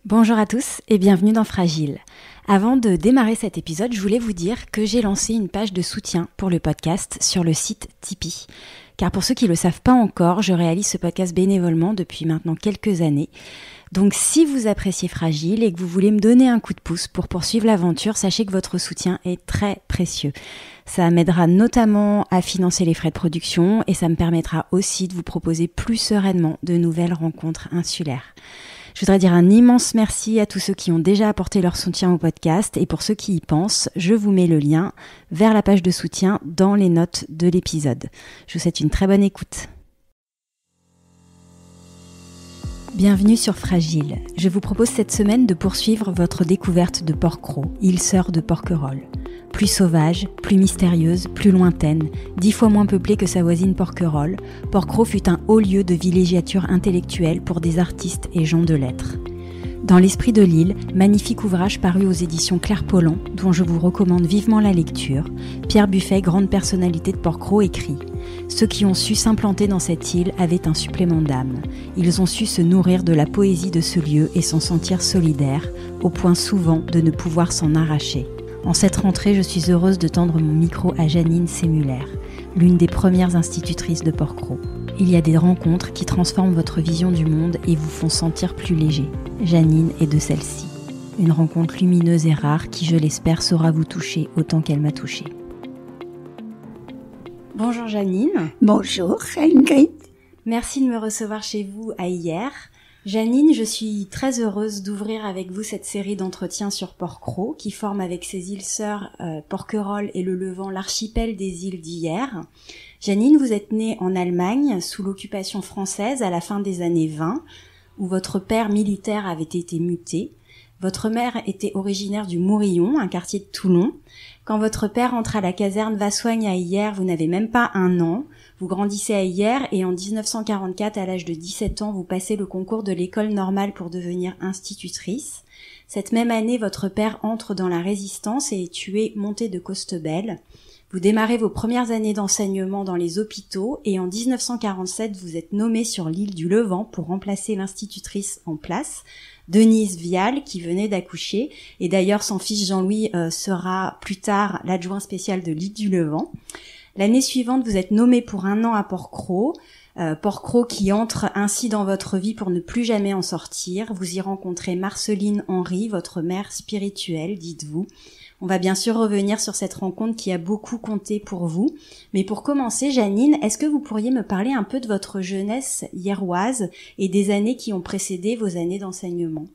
Bonjour à tous et bienvenue dans Fragile. Avant de démarrer cet épisode, je voulais vous dire que j'ai lancé une page de soutien pour le podcast sur le site Tipeee. Car pour ceux qui ne le savent pas encore, je réalise ce podcast bénévolement depuis maintenant quelques années. Donc si vous appréciez Fragile et que vous voulez me donner un coup de pouce pour poursuivre l'aventure, sachez que votre soutien est très précieux. Ça m'aidera notamment à financer les frais de production et ça me permettra aussi de vous proposer plus sereinement de nouvelles rencontres insulaires. Je voudrais dire un immense merci à tous ceux qui ont déjà apporté leur soutien au podcast et pour ceux qui y pensent, je vous mets le lien vers la page de soutien dans les notes de l'épisode. Je vous souhaite une très bonne écoute. Bienvenue sur Fragile. Je vous propose cette semaine de poursuivre votre découverte de Porquerolles, île sœur de Porquerolles. Plus sauvage, plus mystérieuse, plus lointaine, 10 fois moins peuplée que sa voisine Porquerolles, Porquerolles fut un haut lieu de villégiature intellectuelle pour des artistes et gens de lettres. Dans l'esprit de l'île, magnifique ouvrage paru aux éditions Claire Pollan, dont je vous recommande vivement la lecture, Pierre Buffet, grande personnalité de Porquerolles, écrit « Ceux qui ont su s'implanter dans cette île avaient un supplément d'âme. Ils ont su se nourrir de la poésie de ce lieu et s'en sentir solidaires, au point souvent de ne pouvoir s'en arracher. » En cette rentrée, je suis heureuse de tendre mon micro à Janine Sémulaire, l'une des premières institutrices de Porquerolles. Il y a des rencontres qui transforment votre vision du monde et vous font sentir plus léger. Janine est de celle-ci. Une rencontre lumineuse et rare qui, je l'espère, saura vous toucher autant qu'elle m'a touchée. Bonjour Janine. Bonjour Ingrid. Merci de me recevoir chez vous à Hyères. Janine, je suis très heureuse d'ouvrir avec vous cette série d'entretiens sur Porquerolles qui forme avec ses îles sœurs Porquerolles et le Levant l'archipel des îles d'Hyères. Janine, vous êtes née en Allemagne sous l'occupation française à la fin des années 20 où votre père militaire avait été muté. Votre mère était originaire du Mourillon, un quartier de Toulon. Quand votre père entre à la caserne Vassoigne à Hyères, vous n'avez même pas 1 an. Vous grandissez à Hyères et en 1944, à l'âge de 17 ans, vous passez le concours de l'école normale pour devenir institutrice. Cette même année, votre père entre dans la résistance et est tué monté de Costebelle. Vous démarrez vos premières années d'enseignement dans les hôpitaux et en 1947, vous êtes nommée sur l'île du Levant pour remplacer l'institutrice en place, Denise Vial, qui venait d'accoucher. Et d'ailleurs, son fils Jean-Louis sera plus tard l'adjoint spécial de l'île du Levant. L'année suivante, vous êtes nommée pour 1 an à Porquerolles. Porquerolles qui entre ainsi dans votre vie pour ne plus jamais en sortir. Vous y rencontrez Marceline Henry, votre mère spirituelle, dites-vous. On va bien sûr revenir sur cette rencontre qui a beaucoup compté pour vous. Mais pour commencer, Janine, est-ce que vous pourriez me parler un peu de votre jeunesse hyéroise et des années qui ont précédé vos années d'enseignement ?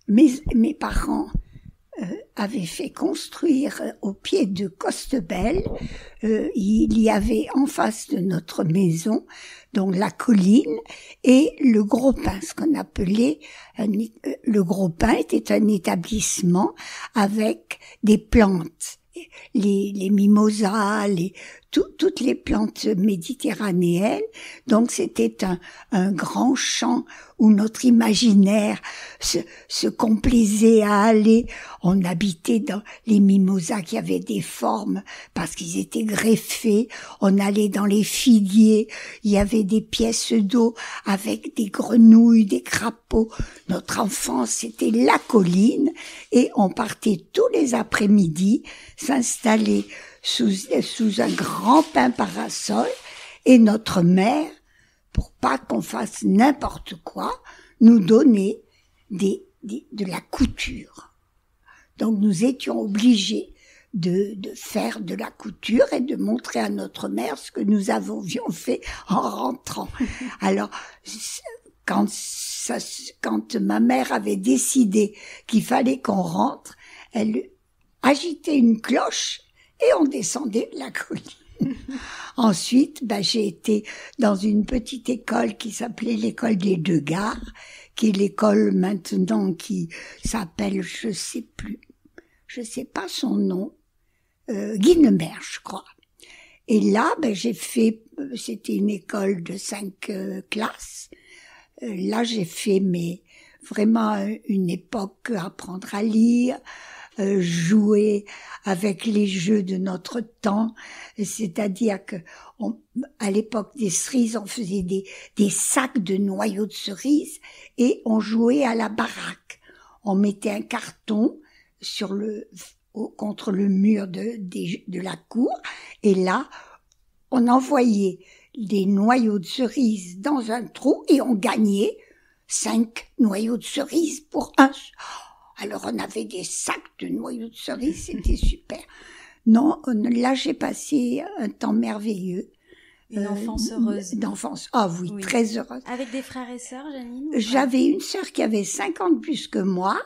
Mes parents avaient fait construire au pied de Costebelle, il y avait en face de notre maison, donc la colline, et le Gros Pin, ce qu'on appelait, le Gros Pin était un établissement avec des plantes, les mimosas, toutes les plantes méditerranéennes. Donc c'était un grand champ où notre imaginaire se complaisait à aller. On habitait dans les mimosas qui avaient des formes parce qu'ils étaient greffés. On allait dans les figuiers, il y avait des pièces d'eau avec des grenouilles, des crapauds. Notre enfance, c'était la colline et on partait tous les après-midi s'installer sous un grand pin parasol et notre mère, pour pas qu'on fasse n'importe quoi, nous donnait de la couture. Donc nous étions obligés de faire de la couture et de montrer à notre mère ce que nous avions fait en rentrant. Alors, quand ma mère avait décidé qu'il fallait qu'on rentre, elle agitait une cloche et on descendait de la colline. Ensuite, j'ai été dans une petite école qui s'appelait l'école des 2 gares, qui est l'école maintenant qui s'appelle, je sais pas son nom, Guinemer, je crois. Et là, j'ai fait, c'était une école de 5 classes. Là, j'ai fait vraiment une époque apprendre à lire, jouer avec les jeux de notre temps, c'est-à-dire que à l'époque des cerises, on faisait des sacs de noyaux de cerises et on jouait à la baraque. on mettait un carton contre le mur de la cour, et là, on envoyait des noyaux de cerises dans un trou et on gagnait 5 noyaux de cerises pour un. Alors on avait des sacs de noyaux de cerises, c'était super. Non, là j'ai passé un temps merveilleux. Une enfance heureuse. D'enfance, oui, très heureuse. Avec des frères et sœurs, Janine? J'avais une sœur qui avait 5 ans de plus que moi,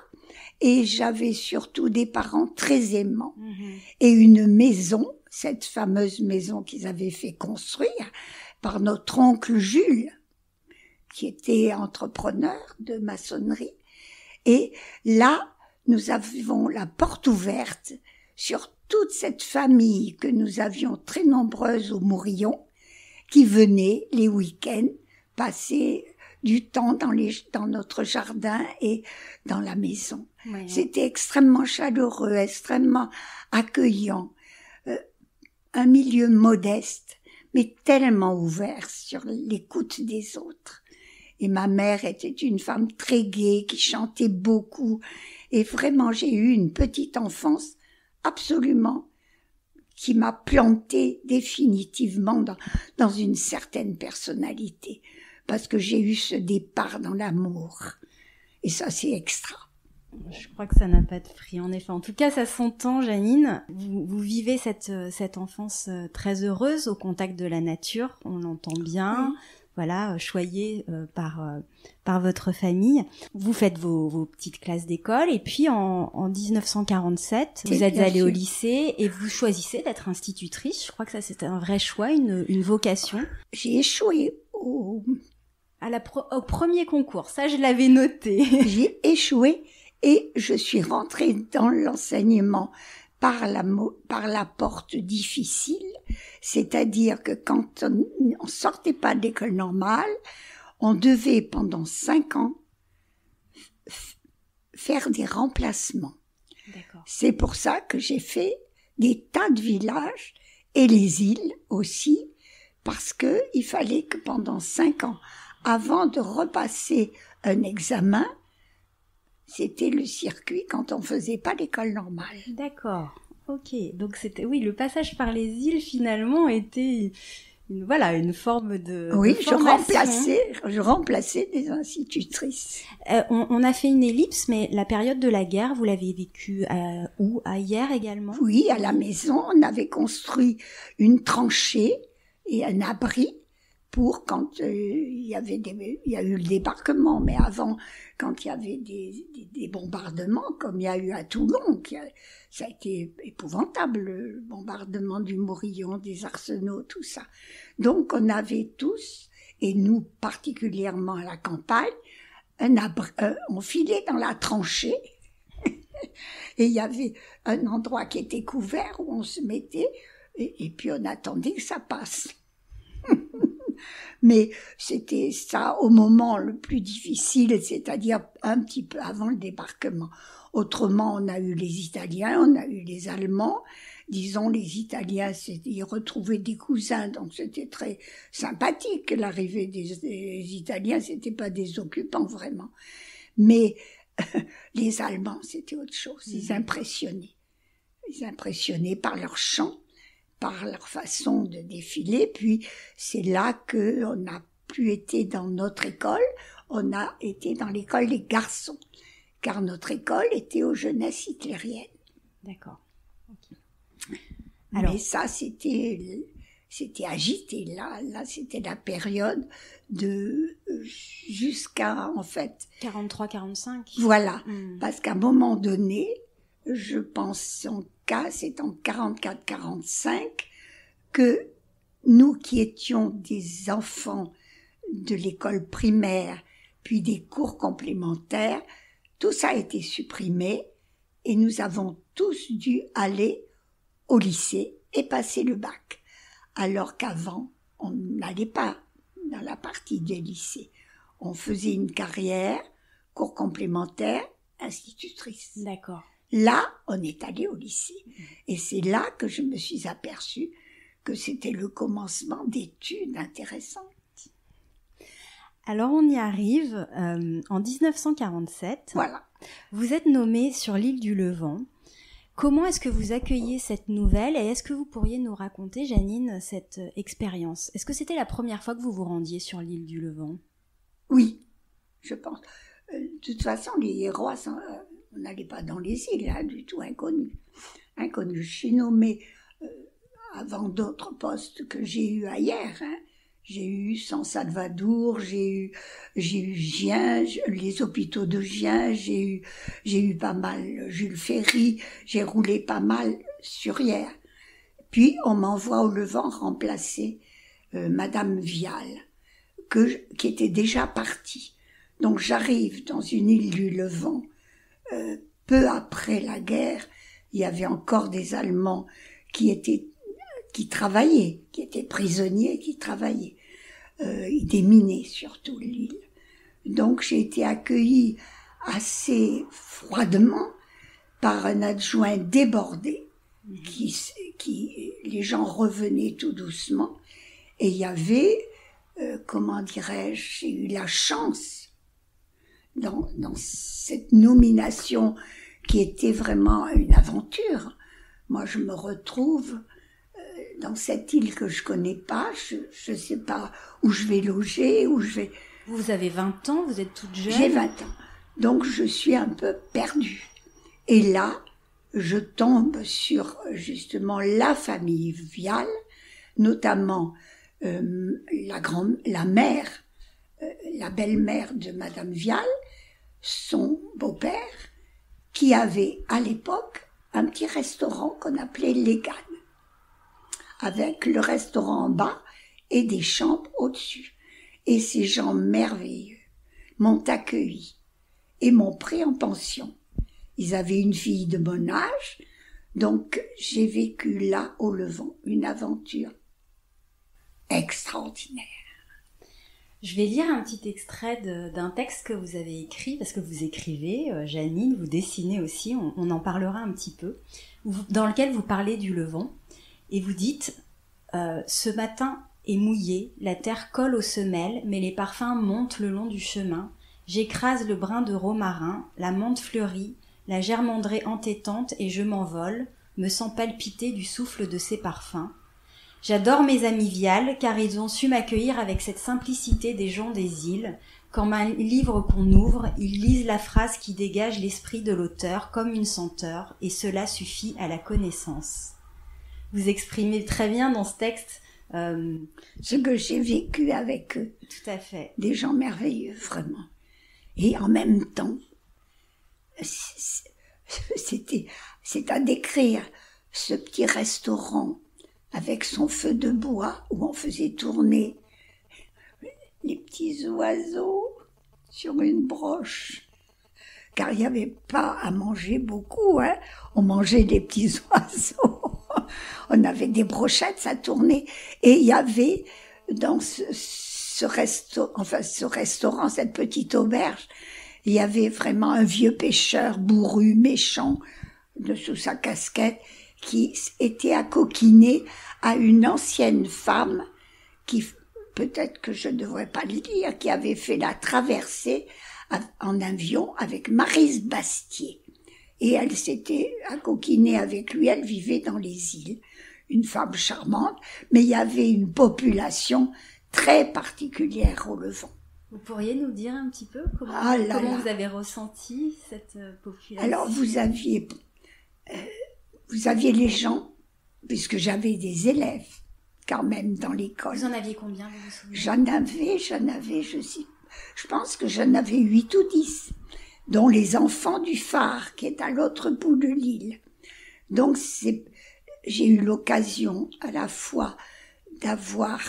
et j'avais surtout des parents très aimants. Et une maison, cette fameuse maison qu'ils avaient fait construire par notre oncle Jules, qui était entrepreneur de maçonnerie. Et là, nous avons la porte ouverte sur toute cette famille que nous avions très nombreuse au Mourillon, qui venait les week-ends passer du temps dans notre jardin et dans la maison. Oui. C'était extrêmement chaleureux, extrêmement accueillant, un milieu modeste, mais tellement ouvert sur l'écoute des autres. Et ma mère était une femme très gaie, qui chantait beaucoup, et vraiment j'ai eu une petite enfance absolument qui m'a plantée définitivement dans une certaine personnalité, parce que j'ai eu ce départ dans l'amour. Et ça, c'est extra. Je crois que ça n'a pas de prix, en effet. En tout cas, ça s'entend, Janine. Vous vivez cette enfance très heureuse au contact de la nature, on l'entend bien. Oui. Voilà, choyée par votre famille. Vous faites vos petites classes d'école et puis en 1947, vous êtes allée au lycée et vous choisissez d'être institutrice. Je crois que ça c'était un vrai choix, une vocation. J'ai échoué au premier concours, ça je l'avais noté. J'ai échoué et je suis rentrée dans l'enseignement par la porte difficile, c'est-à-dire que quand on sortait pas de l'école normale, on devait pendant 5 ans faire des remplacements. D'accord. C'est pour ça que j'ai fait des tas de villages et les îles aussi, parce que il fallait que pendant 5 ans, avant de repasser un examen, c'était le circuit quand on faisait pas l'école normale. D'accord. Ok. Donc le passage par les îles finalement était une forme de je remplaçais des institutrices. On a fait une ellipse, mais la période de la guerre, vous l'avez vécue où? À Hyères également? Oui, à la maison, on avait construit une tranchée et un abri pour quand il y a eu le débarquement, mais avant, quand il y avait des bombardements, comme il y a eu à Toulon, ça a été épouvantable, le bombardement du Mourillon, des arsenaux, tout ça. Donc on avait tous, et nous particulièrement à la campagne, on filait dans la tranchée, et il y avait un endroit qui était couvert où on se mettait, et puis on attendait que ça passe. Mais c'était ça au moment le plus difficile, c'est-à-dire un petit peu avant le débarquement. Autrement, on a eu les Italiens, on a eu les Allemands. Disons, les Italiens, ils retrouvaient des cousins, donc c'était très sympathique. L'arrivée des Italiens, c'était pas des occupants vraiment. Mais les Allemands, c'était autre chose. Ils impressionnaient. Ils impressionnaient par leur chant, par leur façon de défiler, puis c'est là qu'on n'a plus été dans notre école, on a été dans l'école des garçons, car notre école était aux jeunesses hitlériennes. D'accord. Okay. Mais ça, c'était agité, là c'était la période de jusqu'à, en fait... 43-45. Voilà, parce qu'à un moment donné, je pense son cas, c'est en 44-45 que nous qui étions des enfants de l'école primaire, puis des cours complémentaires, tout ça a été supprimé et nous avons tous dû aller au lycée et passer le bac. Alors qu'avant, on n'allait pas dans la partie des lycées. On faisait une carrière, cours complémentaires, institutrice. D'accord. Là, on est allé au lycée. Et c'est là que je me suis aperçue que c'était le commencement d'études intéressantes. Alors on y arrive, en 1947, Voilà. vous êtes nommée sur l'île du Levant. Comment est-ce que vous accueillez cette nouvelle et est-ce que vous pourriez nous raconter, Jeannine, cette expérience? Est-ce que c'était la première fois que vous vous rendiez sur l'île du Levant? Oui, je pense. De toute façon, les Hérois, on n'allait pas dans les îles, hein, du tout inconnus. Je suis nommée avant d'autres postes que j'ai eu ailleurs. Hein. J'ai eu San Salvador, j'ai eu Gien, les hôpitaux de Gien, j'ai eu pas mal Jules Ferry, j'ai roulé pas mal sur Hyères. Puis on m'envoie au Levant remplacer Madame Vial, qui était déjà partie. Donc j'arrive dans une île du Levant, peu après la guerre, il y avait encore des Allemands qui travaillaient, qui étaient prisonniers, qui travaillaient. Ils déminaient surtout l'île. Donc j'ai été accueillie assez froidement par un adjoint débordé, les gens revenaient tout doucement, et il y avait, comment dirais-je, j'ai eu la chance dans cette nomination qui était vraiment une aventure. Moi, je me retrouve dans cette île que je connais pas, je sais pas où je vais loger, où je vais... Vous avez 20 ans, vous êtes toute jeune. J'ai 20 ans, donc je suis un peu perdue. Et là, je tombe sur justement la famille Vial, notamment la mère, la belle-mère de Madame Vial, son beau-père, qui avait à l'époque un petit restaurant qu'on appelait Légane, avec le restaurant en bas et des chambres au-dessus. Et ces gens merveilleux m'ont accueilli et m'ont pris en pension. Ils avaient une fille de mon âge, donc j'ai vécu là au Levant une aventure extraordinaire. Je vais lire un petit extrait d'un texte que vous avez écrit, parce que vous écrivez, Jeannine, vous dessinez aussi, on en parlera un petit peu, dans lequel vous parlez du Levant, et vous dites « Ce matin est mouillé, la terre colle aux semelles, mais les parfums montent le long du chemin. J'écrase le brin de romarin, la menthe fleurit, la germandrée entêtante et je m'envole, me sens palpiter du souffle de ces parfums. J'adore mes amis Vial, car ils ont su m'accueillir avec cette simplicité des gens des îles. Comme un livre qu'on ouvre, ils lisent la phrase qui dégage l'esprit de l'auteur comme une senteur, et cela suffit à la connaissance. » Vous exprimez très bien dans ce texte ce que j'ai vécu avec eux. Tout à fait. Des gens merveilleux, vraiment. Et en même temps, c'est à décrire ce petit restaurant avec son feu de bois où on faisait tourner les petits oiseaux sur une broche. Car il n'y avait pas à manger beaucoup, hein. On mangeait des petits oiseaux. On avait des brochettes, ça tournait. Et il y avait dans ce restaurant, cette petite auberge, il y avait vraiment un vieux pêcheur bourru, méchant, sous sa casquette, qui était accoquiné à une ancienne femme qui, peut-être que je ne devrais pas le dire, qui avait fait la traversée en avion avec Maryse Bastier. Et elle s'était accoquinée avec lui, elle vivait dans les îles. Une femme charmante, mais il y avait une population très particulière au Levant. Vous pourriez nous dire un petit peu comment vous avez ressenti cette population? Alors vous aviez les gens, puisque j'avais des élèves quand même dans l'école. Vous en aviez combien, vous vous souvenez? Je pense que j'en avais 8 ou 10, dont les enfants du phare, qui est à l'autre bout de l'île. Donc j'ai eu l'occasion à la fois d'avoir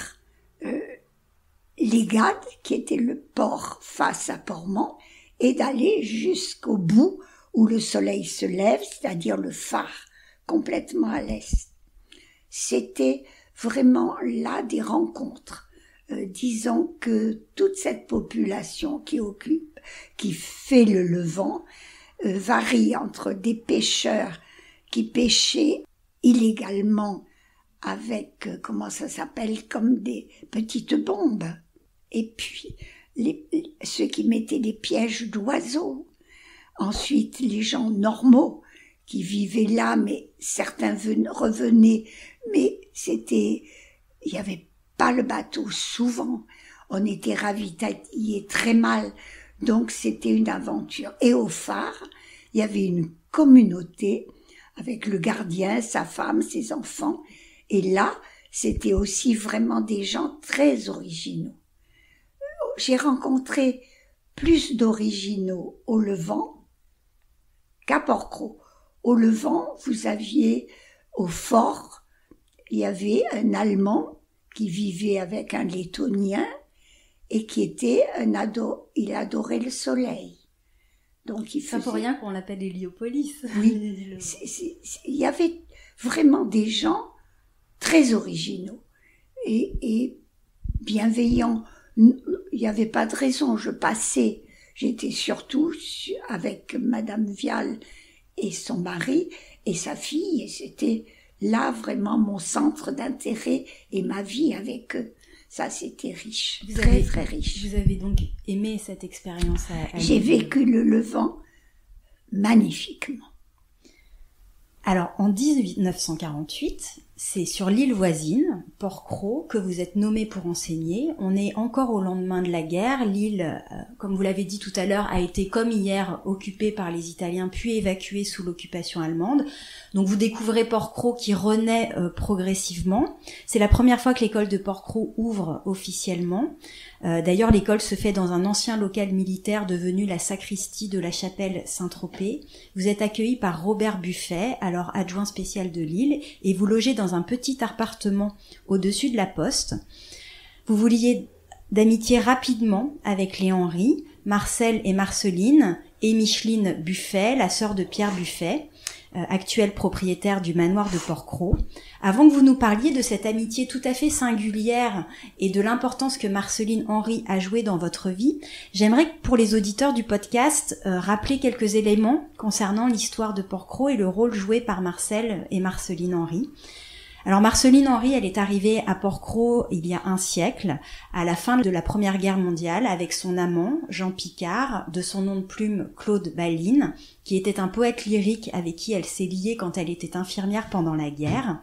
Légade, qui était le port face à Portmont, et d'aller jusqu'au bout où le soleil se lève, c'est-à-dire le phare, complètement à l'est. C'était vraiment là des rencontres. Disons que toute cette population qui fait le Levant, varie entre des pêcheurs qui pêchaient illégalement avec, comment ça s'appelle, comme des petites bombes. Et puis, ceux qui mettaient des pièges d'oiseaux. Ensuite, les gens normaux qui vivaient là, mais certains revenaient, mais il n'y avait pas le bateau souvent. On était ravitaillés très mal, donc c'était une aventure. Et au phare, il y avait une communauté avec le gardien, sa femme, ses enfants. Et là, c'était aussi vraiment des gens très originaux. J'ai rencontré plus d'originaux au Levant qu'à Port-Cros. Au Levant, vous aviez au fort, il y avait un Allemand qui vivait avec un Lettonien et qui était il adorait le soleil. Donc il faisait... Pas pour rien qu'on l'appelle Héliopolis. Oui, il y avait vraiment des gens très originaux et bienveillants. Il n'y avait pas de raison, j'étais surtout avec Madame Vial et son mari et sa fille, et c'était là vraiment mon centre d'intérêt et ma vie avec eux. Ça, c'était riche, très riche. Vous avez donc aimé cette expérience à J'ai vécu le Levant magnifiquement. Alors, en 1948, c'est sur l'île voisine, Port-Cros, que vous êtes nommé pour enseigner. On est encore au lendemain de la guerre. L'île, comme vous l'avez dit tout à l'heure, a été comme hier occupée par les Italiens, puis évacuée sous l'occupation allemande. Donc vous découvrez Port-Cros qui renaît progressivement. C'est la première fois que l'école de Port-Cros ouvre officiellement. D'ailleurs, l'école se fait dans un ancien local militaire devenu la sacristie de la chapelle Saint-Tropez. Vous êtes accueilli par Robert Buffet, alors adjoint spécial de Lille, et vous logez dans un petit appartement au-dessus de la poste. Vous vous liez d'amitié rapidement avec les Henry, Marcel et Marceline, et Micheline Buffet, la sœur de Pierre Buffet, actuel propriétaire du manoir de Port-Cros. Avant que vous nous parliez de cette amitié tout à fait singulière et de l'importance que Marceline Henry a joué dans votre vie, j'aimerais que pour les auditeurs du podcast, rappeler quelques éléments concernant l'histoire de Port-Cros et le rôle joué par Marcel et Marceline Henry. Alors Marceline Henry, elle est arrivée à Port-Cros il y a un siècle, à la fin de la Première Guerre mondiale, avec son amant, Jean Picard, de son nom de plume Claude Balline, qui était un poète lyrique avec qui elle s'est liée quand elle était infirmière pendant la guerre.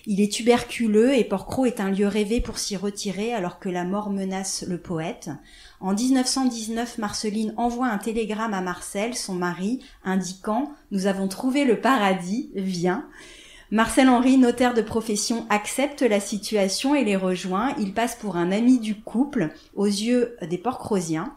Il est tuberculeux et Port-Cros est un lieu rêvé pour s'y retirer alors que la mort menace le poète. En 1919, Marceline envoie un télégramme à Marcel, son mari, indiquant « Nous avons trouvé le paradis, viens ». Marcel Henry, notaire de profession, accepte la situation et les rejoint. Il passe pour un ami du couple aux yeux des Port-Crosiens.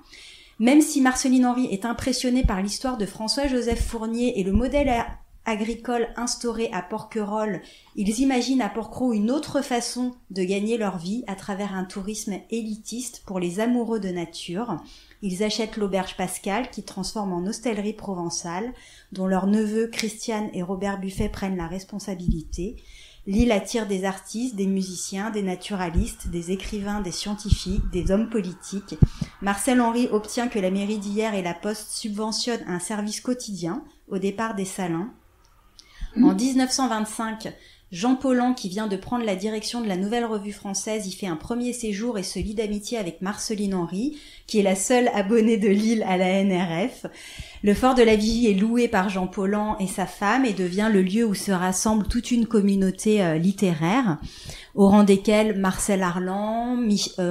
Même si Marceline Henry est impressionnée par l'histoire de François-Joseph Fournier et le modèle agricole instauré à Porquerolles, ils imaginent à Port-Cros une autre façon de gagner leur vie à travers un tourisme élitiste pour les amoureux de nature. Ils achètent l'auberge Pascal qui transforme en hostellerie provençale, dont leurs neveux Christiane et Robert Buffet prennent la responsabilité. L'île attire des artistes, des musiciens, des naturalistes, des écrivains, des scientifiques, des hommes politiques. Marcel Henry obtient que la mairie d'Hyères et la Poste subventionnent un service quotidien au départ des Salins. En 1925, Jean Paulhan, qui vient de prendre la direction de la Nouvelle Revue Française, y fait un premier séjour et se lie d'amitié avec Marceline Henry, qui est la seule abonnée de Lille à la NRF. Le fort de la Vigie est loué par Jean Paulhan et sa femme et devient le lieu où se rassemble toute une communauté littéraire, au rang desquels Marcel Arlan,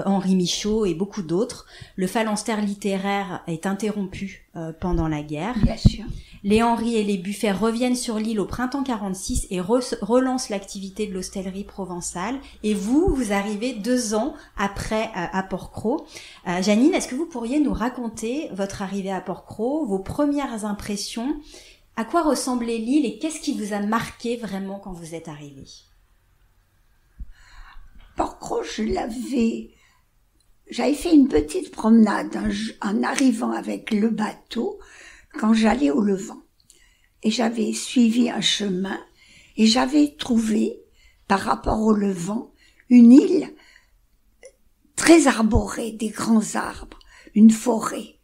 Henri Michaud et beaucoup d'autres. Le phalanstère littéraire est interrompu pendant la guerre. Bien sûr. Les Henry et les Buffet reviennent sur l'île au printemps 46 et relancent l'activité de l'hostellerie provençale. Et vous arrivez 2 ans après à Port-Cros. Janine, est-ce que vous pourriez nous raconter votre arrivée à Port-Cros, vos premières impressions? À quoi ressemblait l'île et qu'est-ce qui vous a marqué vraiment quand vous êtes arrivée? Port-Cros, j'avais fait une petite promenade en arrivant avec le bateau quand j'allais au Levant. Et j'avais suivi un chemin et j'avais trouvé, par rapport au Levant, une île très arborée, des grands arbres, une forêt.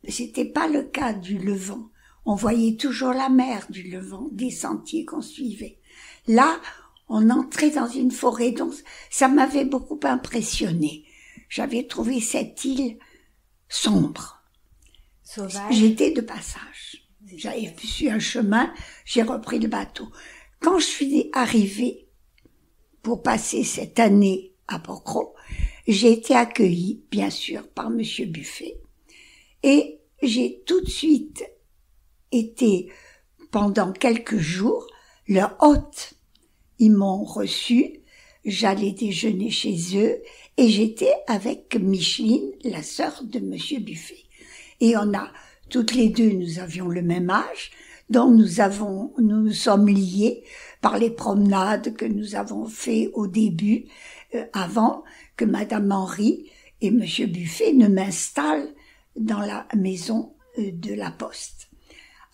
C'était pas le cas du Levant. On voyait toujours la mer du Levant, des sentiers qu'on suivait. Là, on entrait dans une forêt, donc ça m'avait beaucoup impressionné. J'avais trouvé cette île sombre. Sauvage. J'étais de passage. J'avais su un chemin, j'ai repris le bateau. Quand je suis arrivée pour passer cette année à Porquerolles, j'ai été accueillie, bien sûr, par Monsieur Buffet. Et j'ai tout de suite été, pendant quelques jours, leur hôte. Ils m'ont reçue, j'allais déjeuner chez eux, et j'étais avec Micheline, la sœur de Monsieur Buffet. Et toutes les deux, nous avions le même âge, donc nous nous sommes liés par les promenades que nous avons fait au début, avant que Madame Henry et Monsieur Buffet ne m'installent dans la maison de la Poste.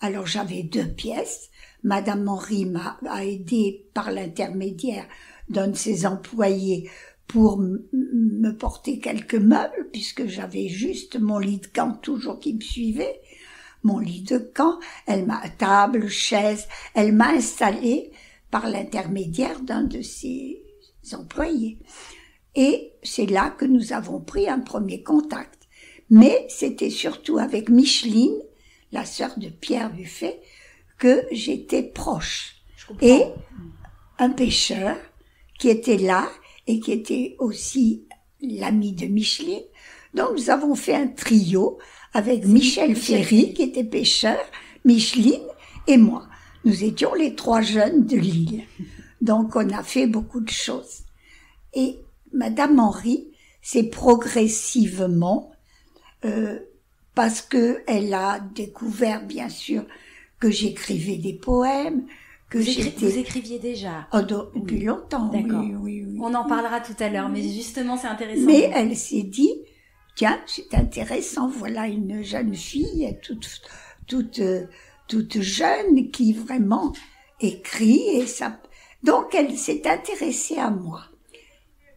Alors j'avais 2 pièces. Madame Henry m'a aidé par l'intermédiaire d'un de ses employés pour me porter quelques meubles, puisque j'avais juste mon lit de camp toujours qui me suivait. Mon lit de camp, table, chaise, elle m'a installé par l'intermédiaire d'un de ses employés. Et c'est là que nous avons pris un premier contact. Mais c'était surtout avec Micheline, la sœur de Pierre Buffet, que j'étais proche. Et un pêcheur qui était là et qui était aussi l'ami de Micheline. Donc nous avons fait un trio avec Michel Ferry, qui était pêcheur, Micheline et moi. Nous étions les 3 jeunes de l'île. Donc on a fait beaucoup de choses. Et Madame Henry, c'est progressivement, parce que elle a découvert, bien sûr, que j'écrivais des poèmes, que vous écriviez déjà? Depuis longtemps. D'accord. Oui. On en parlera tout à l'heure, mais justement, c'est intéressant. Mais elle s'est dit, tiens, c'est intéressant, voilà une jeune fille, toute jeune, qui vraiment écrit, et ça. Donc elle s'est intéressée à moi.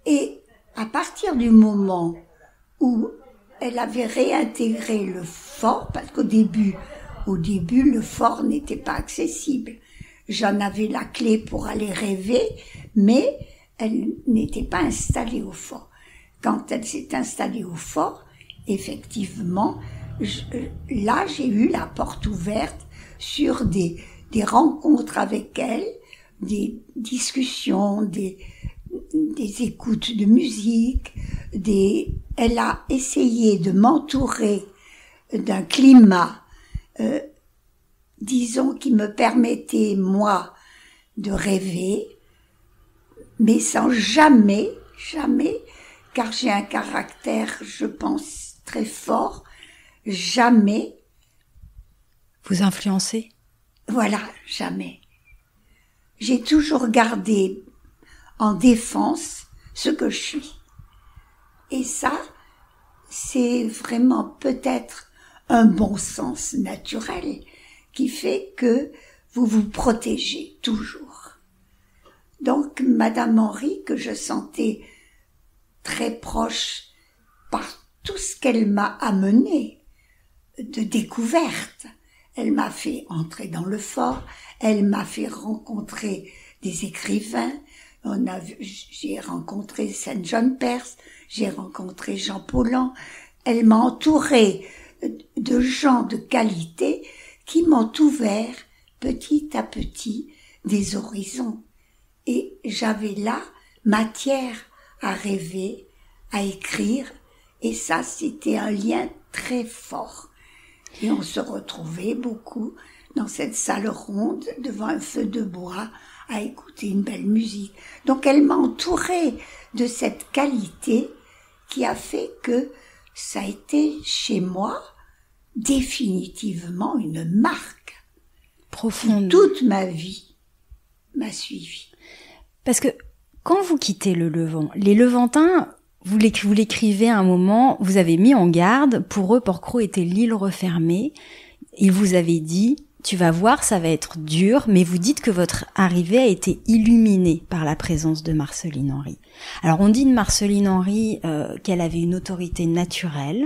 Et à partir du moment où elle avait réintégré le fort, parce qu'au début, le fort n'était pas accessible. J'en avais la clé pour aller rêver, mais elle n'était pas installée au fort. Quand elle s'est installée au fort, effectivement, là, j'ai eu la porte ouverte sur des rencontres avec elle, des discussions, des écoutes de musique, elle a essayé de m'entourer d'un climat, disons, qui me permettait, moi, de rêver, mais sans jamais, car j'ai un caractère, je pense, très fort, jamais. Vous influencer? Voilà, jamais. J'ai toujours gardé en défense ce que je suis. Et ça, c'est vraiment peut-être un bon sens naturel qui fait que vous vous protégez toujours. Donc, Madame Henry, que je sentais très proche par tout ce qu'elle m'a amené de découverte, elle m'a fait entrer dans le fort, elle m'a fait rencontrer des écrivains, j'ai rencontré Saint John Perse, j'ai rencontré Jean Paulhan, elle m'a entouré de gens de qualité qui m'ont ouvert petit à petit des horizons. Et j'avais là matière à rêver, à écrire, et ça c'était un lien très fort. Et on se retrouvait beaucoup dans cette salle ronde devant un feu de bois à écouter une belle musique. Donc elle m'a entourée de cette qualité qui a fait que ça a été chez moi définitivement une marque profonde. Toute ma vie m'a suivi. Parce que quand vous quittez le Levant, les Levantins, vous l'écrivez à un moment, vous avez mis en garde, pour eux Porquerolles était l'île refermée, ils vous avaient dit, tu vas voir, ça va être dur, mais vous dites que votre arrivée a été illuminée par la présence de Marceline Henry. Alors on dit de Marceline Henry qu'elle avait une autorité naturelle.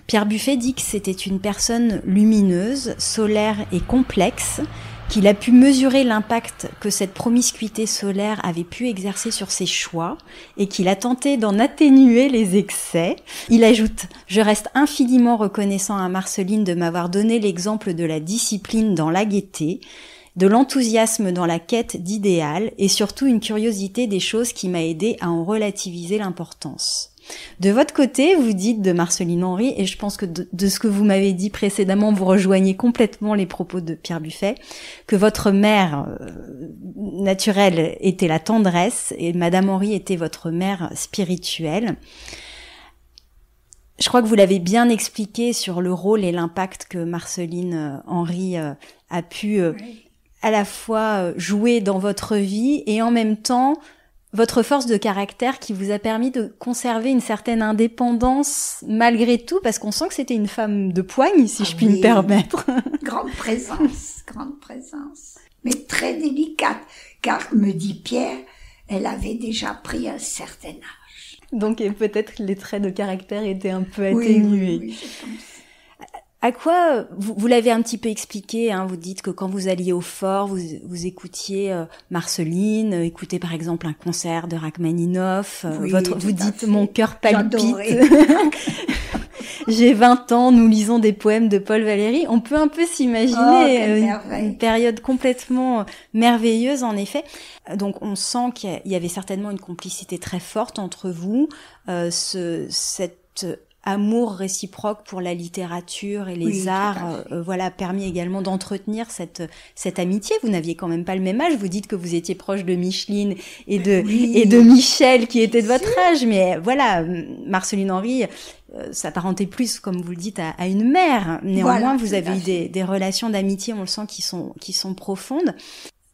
Pierre Buffet dit que c'était une personne lumineuse, solaire et complexe, qu'il a pu mesurer l'impact que cette promiscuité solaire avait pu exercer sur ses choix et qu'il a tenté d'en atténuer les excès. Il ajoute « Je reste infiniment reconnaissant à Marceline de m'avoir donné l'exemple de la discipline dans la gaieté, de l'enthousiasme dans la quête d'idéal et surtout une curiosité des choses qui m'a aidé à en relativiser l'importance. » De votre côté, vous dites de Marceline Henry, et je pense que de ce que vous m'avez dit précédemment, vous rejoignez complètement les propos de Pierre Buffet, que votre mère naturelle était la tendresse et Madame Henry était votre mère spirituelle. Je crois que vous l'avez bien expliqué sur le rôle et l'impact que Marceline Henry a pu à la fois jouer dans votre vie et en même temps votre force de caractère qui vous a permis de conserver une certaine indépendance malgré tout, parce qu'on sent que c'était une femme de poigne, si je puis me permettre. Grande présence, mais très délicate, car, me dit Pierre, elle avait déjà pris un certain âge. Donc peut-être les traits de caractère étaient un peu atténués. Oui, je pense. À quoi, vous l'avez un petit peu expliqué, hein, vous dites que quand vous alliez au fort, vous écoutiez Marceline, écoutez par exemple un concert de Rachmaninoff, vous dites « Mon cœur palpite ». J'ai 20 ans, nous lisons des poèmes de Paul Valéry. On peut un peu s'imaginer une période complètement merveilleuse, en effet. Donc, on sent qu'il y avait certainement une complicité très forte entre vous, cet amour réciproque pour la littérature et les arts, permis également d'entretenir cette amitié. Vous n'aviez quand même pas le même âge. Vous dites que vous étiez proche de Micheline et de Michel qui était de votre âge, mais voilà, Marceline Henry s'apparentait plus, comme vous le dites, à une mère. Néanmoins, vous avez eu des relations d'amitié, on le sent, qui sont profondes.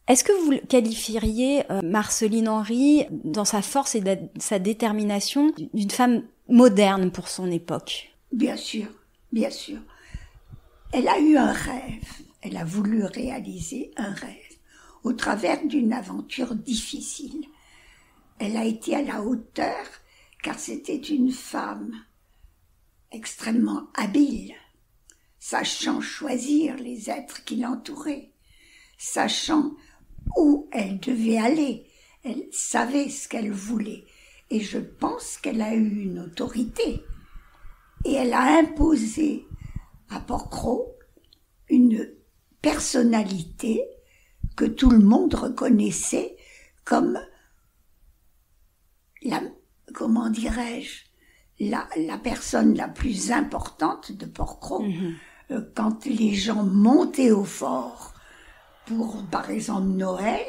Est-ce que vous qualifieriez Marceline Henry, dans sa force et sa détermination, d'une femme moderne pour son époque? Bien sûr. Elle a eu un rêve. Elle a voulu réaliser un rêve au travers d'une aventure difficile. Elle a été à la hauteur car c'était une femme extrêmement habile, sachant choisir les êtres qui l'entouraient, sachant où elle devait aller. Elle savait ce qu'elle voulait. Et je pense qu'elle a eu une autorité. Et elle a imposé à Porquerolles une personnalité que tout le monde reconnaissait comme la personne la plus importante de Porquerolles. Quand les gens montaient au fort pour, par exemple, Noël,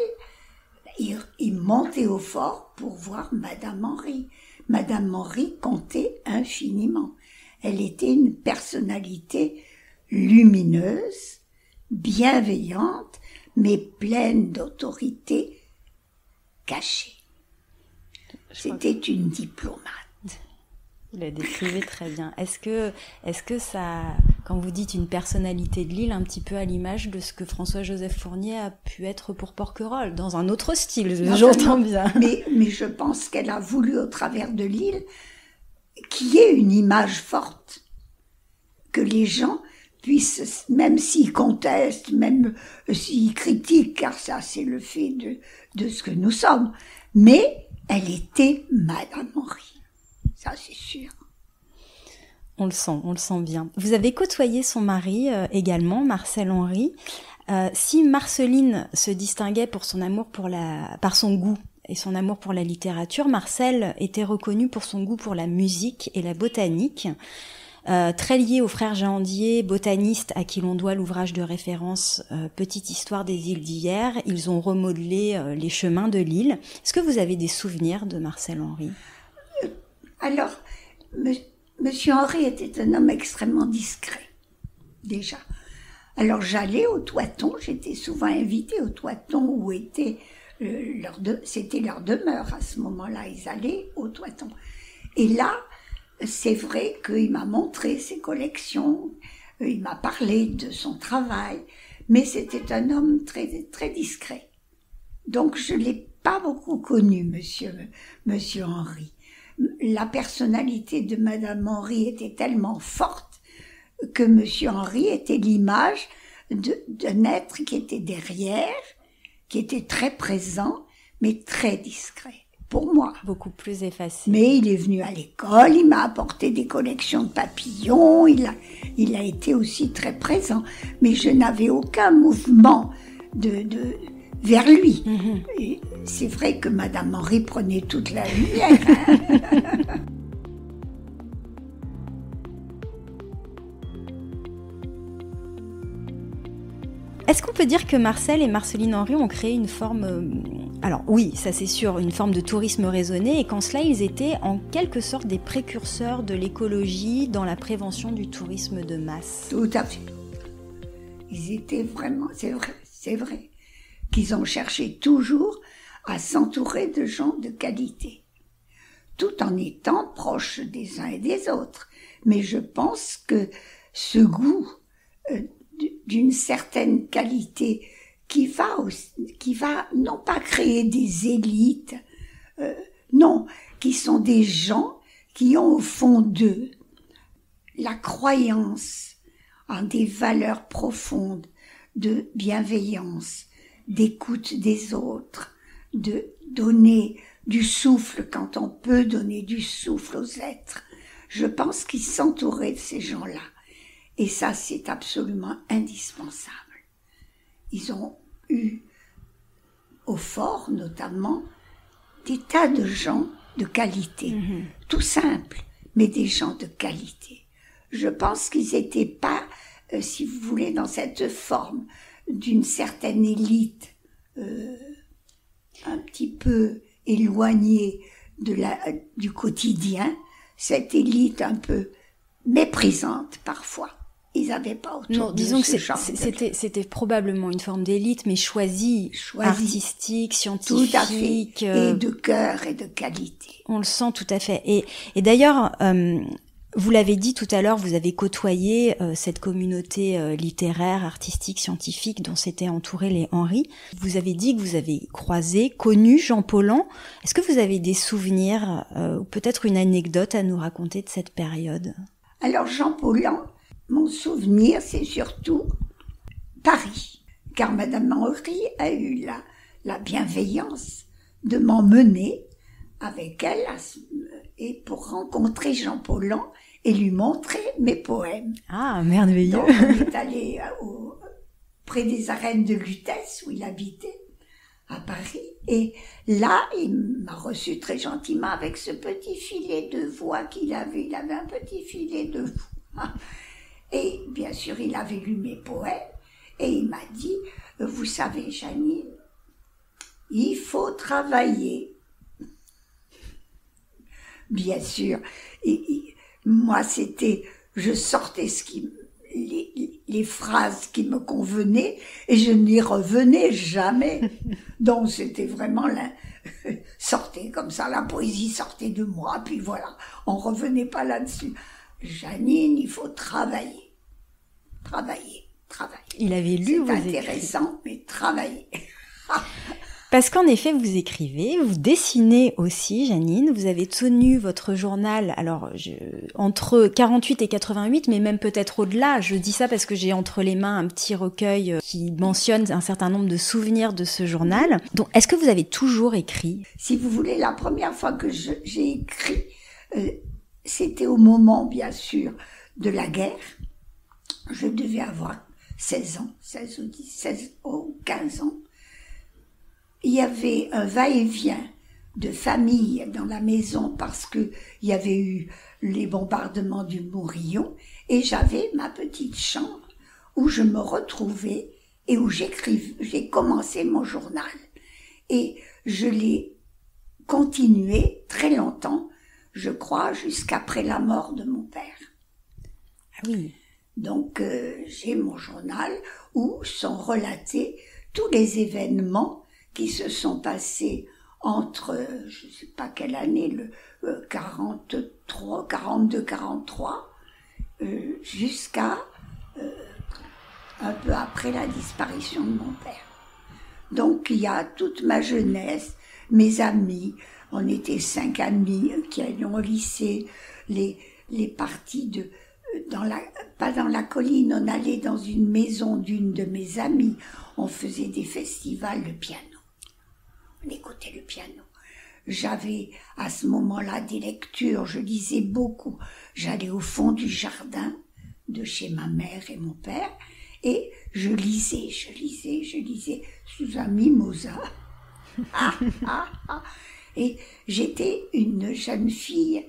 ils montaient au fort pour voir Madame Henry. Madame Henry comptait infiniment. Elle était une personnalité lumineuse, bienveillante, mais pleine d'autorité cachée. C'était une diplomate. Vous la décrivez très bien. Est-ce que ça, quand vous dites une personnalité de l'île, un petit peu à l'image de ce que François-Joseph Fournier a pu être pour Porquerolles, dans un autre style, j'entends bien. Mais je pense qu'elle a voulu, au travers de l'île, qu'il y ait une image forte, que les gens puissent, même s'ils contestent, même s'ils critiquent, car ça c'est le fait de ce que nous sommes, mais elle était Madame Henry. Ça, c'est sûr. On le sent bien. Vous avez côtoyé son mari également, Marcel Henry. Si Marceline se distinguait pour son amour par son goût et son amour pour la littérature, Marcel était reconnu pour son goût pour la musique et la botanique. Très lié au frère Jehandier, botaniste à qui l'on doit l'ouvrage de référence Petite histoire des îles d'hier. Ils ont remodelé les chemins de l'île. Est-ce que vous avez des souvenirs de Marcel Henry ? Alors, Monsieur Henry était un homme extrêmement discret, déjà. Alors j'allais au Toiton, j'étais souvent invitée au Toiton où était c'était leur demeure à ce moment-là, ils allaient au Toiton. Et là, c'est vrai qu'il m'a montré ses collections, il m'a parlé de son travail, mais c'était un homme très, très discret. Donc je l'ai pas beaucoup connu, Monsieur Henry. La personnalité de Madame Henry était tellement forte que Monsieur Henry était l'image d'un être qui était derrière, qui était très présent, mais très discret, pour moi. Beaucoup plus effacé. Mais il est venu à l'école, il m'a apporté des collections de papillons, il a été aussi très présent. Mais je n'avais aucun mouvement vers lui. Et c'est vrai que Madame Henry prenait toute la lumière. Hein. Est-ce qu'on peut dire que Marcel et Marceline Henry ont créé une forme... alors oui, ça c'est sûr, une forme de tourisme raisonné, et qu'en cela ils étaient en quelque sorte des précurseurs de l'écologie dans la prévention du tourisme de masse. Tout à fait. Ils étaient vraiment, c'est vrai, qu'ils ont cherché toujours à s'entourer de gens de qualité, tout en étant proches des uns et des autres. Mais je pense que ce goût d'une certaine qualité qui va non pas créer des élites, non, qui sont des gens qui ont au fond d'eux la croyance en des valeurs profondes de bienveillance, d'écoute des autres, de donner du souffle quand on peut donner du souffle aux êtres. Je pense qu'ils s'entouraient de ces gens-là. Et ça, c'est absolument indispensable. Ils ont eu, au fort notamment, des tas de gens de qualité, tout simples, mais des gens de qualité. Je pense qu'ils n'étaient pas, si vous voulez, dans cette forme d'une certaine élite un petit peu éloignée du quotidien, cette élite un peu méprisante parfois. Ils n'avaient pas autour non, de disons ce que genre c'était probablement une forme d'élite, mais choisie, artistique, scientifique. Tout à fait, et de cœur et de qualité. On le sent tout à fait. Et d'ailleurs, vous l'avez dit tout à l'heure, vous avez côtoyé cette communauté littéraire, artistique, scientifique dont s'étaient entourés les Henry. Vous avez dit que vous avez croisé, connu Jean Paulhan. Est-ce que vous avez des souvenirs ou peut-être une anecdote à nous raconter de cette période? Alors Jean Paulhan, mon souvenir, c'est surtout Paris, car Madame Henry a eu la bienveillance de m'emmener avec elle et pour rencontrer Jean Paulhan et lui montrer mes poèmes. Ah, merveilleux. Donc on est allé près des arènes de Lutèce où il habitait à Paris, et là il m'a reçu très gentiment avec ce petit filet de voix qu'il avait. Il avait un petit filet de voix. Et bien sûr, il avait lu mes poèmes et il m'a dit, vous savez, Janine, il faut travailler. Bien sûr, moi je sortais les phrases qui me convenaient et je n'y revenais jamais. Donc c'était vraiment sortait comme ça, la poésie sortait de moi, puis voilà, on revenait pas là-dessus. Janine, il faut travailler. Travailler. Il avait lu vos écrits. C'est intéressant, mais travailler. Parce qu'en effet, vous écrivez, vous dessinez aussi, Janine. Vous avez tenu votre journal, alors entre 48 et 88, mais même peut-être au-delà. Je dis ça parce que j'ai entre les mains un petit recueil qui mentionne un certain nombre de souvenirs de ce journal. Donc, est-ce que vous avez toujours écrit? Si vous voulez, la première fois que j'ai écrit, c'était au moment, bien sûr, de la guerre. Je devais avoir 16 ou 15 ans. Il y avait un va-et-vient de famille dans la maison parce que il y avait eu les bombardements du Morillon, et j'avais ma petite chambre où je me retrouvais et où j'ai commencé mon journal. Et je l'ai continué très longtemps, je crois, jusqu'après la mort de mon père. Ah oui. Donc j'ai mon journal où sont relatés tous les événements qui se sont passés entre, je ne sais pas quelle année, le 42-43, jusqu'à un peu après la disparition de mon père. Donc il y a toute ma jeunesse, mes amis, on était 5 amis qui allions au lycée, les parties pas dans la colline, on allait dans une maison d'une de mes amies, on faisait des festivals de piano. On écoutait le piano. J'avais à ce moment-là des lectures, je lisais beaucoup. J'allais au fond du jardin de chez ma mère et mon père et je lisais sous un mimosa. Et j'étais une jeune fille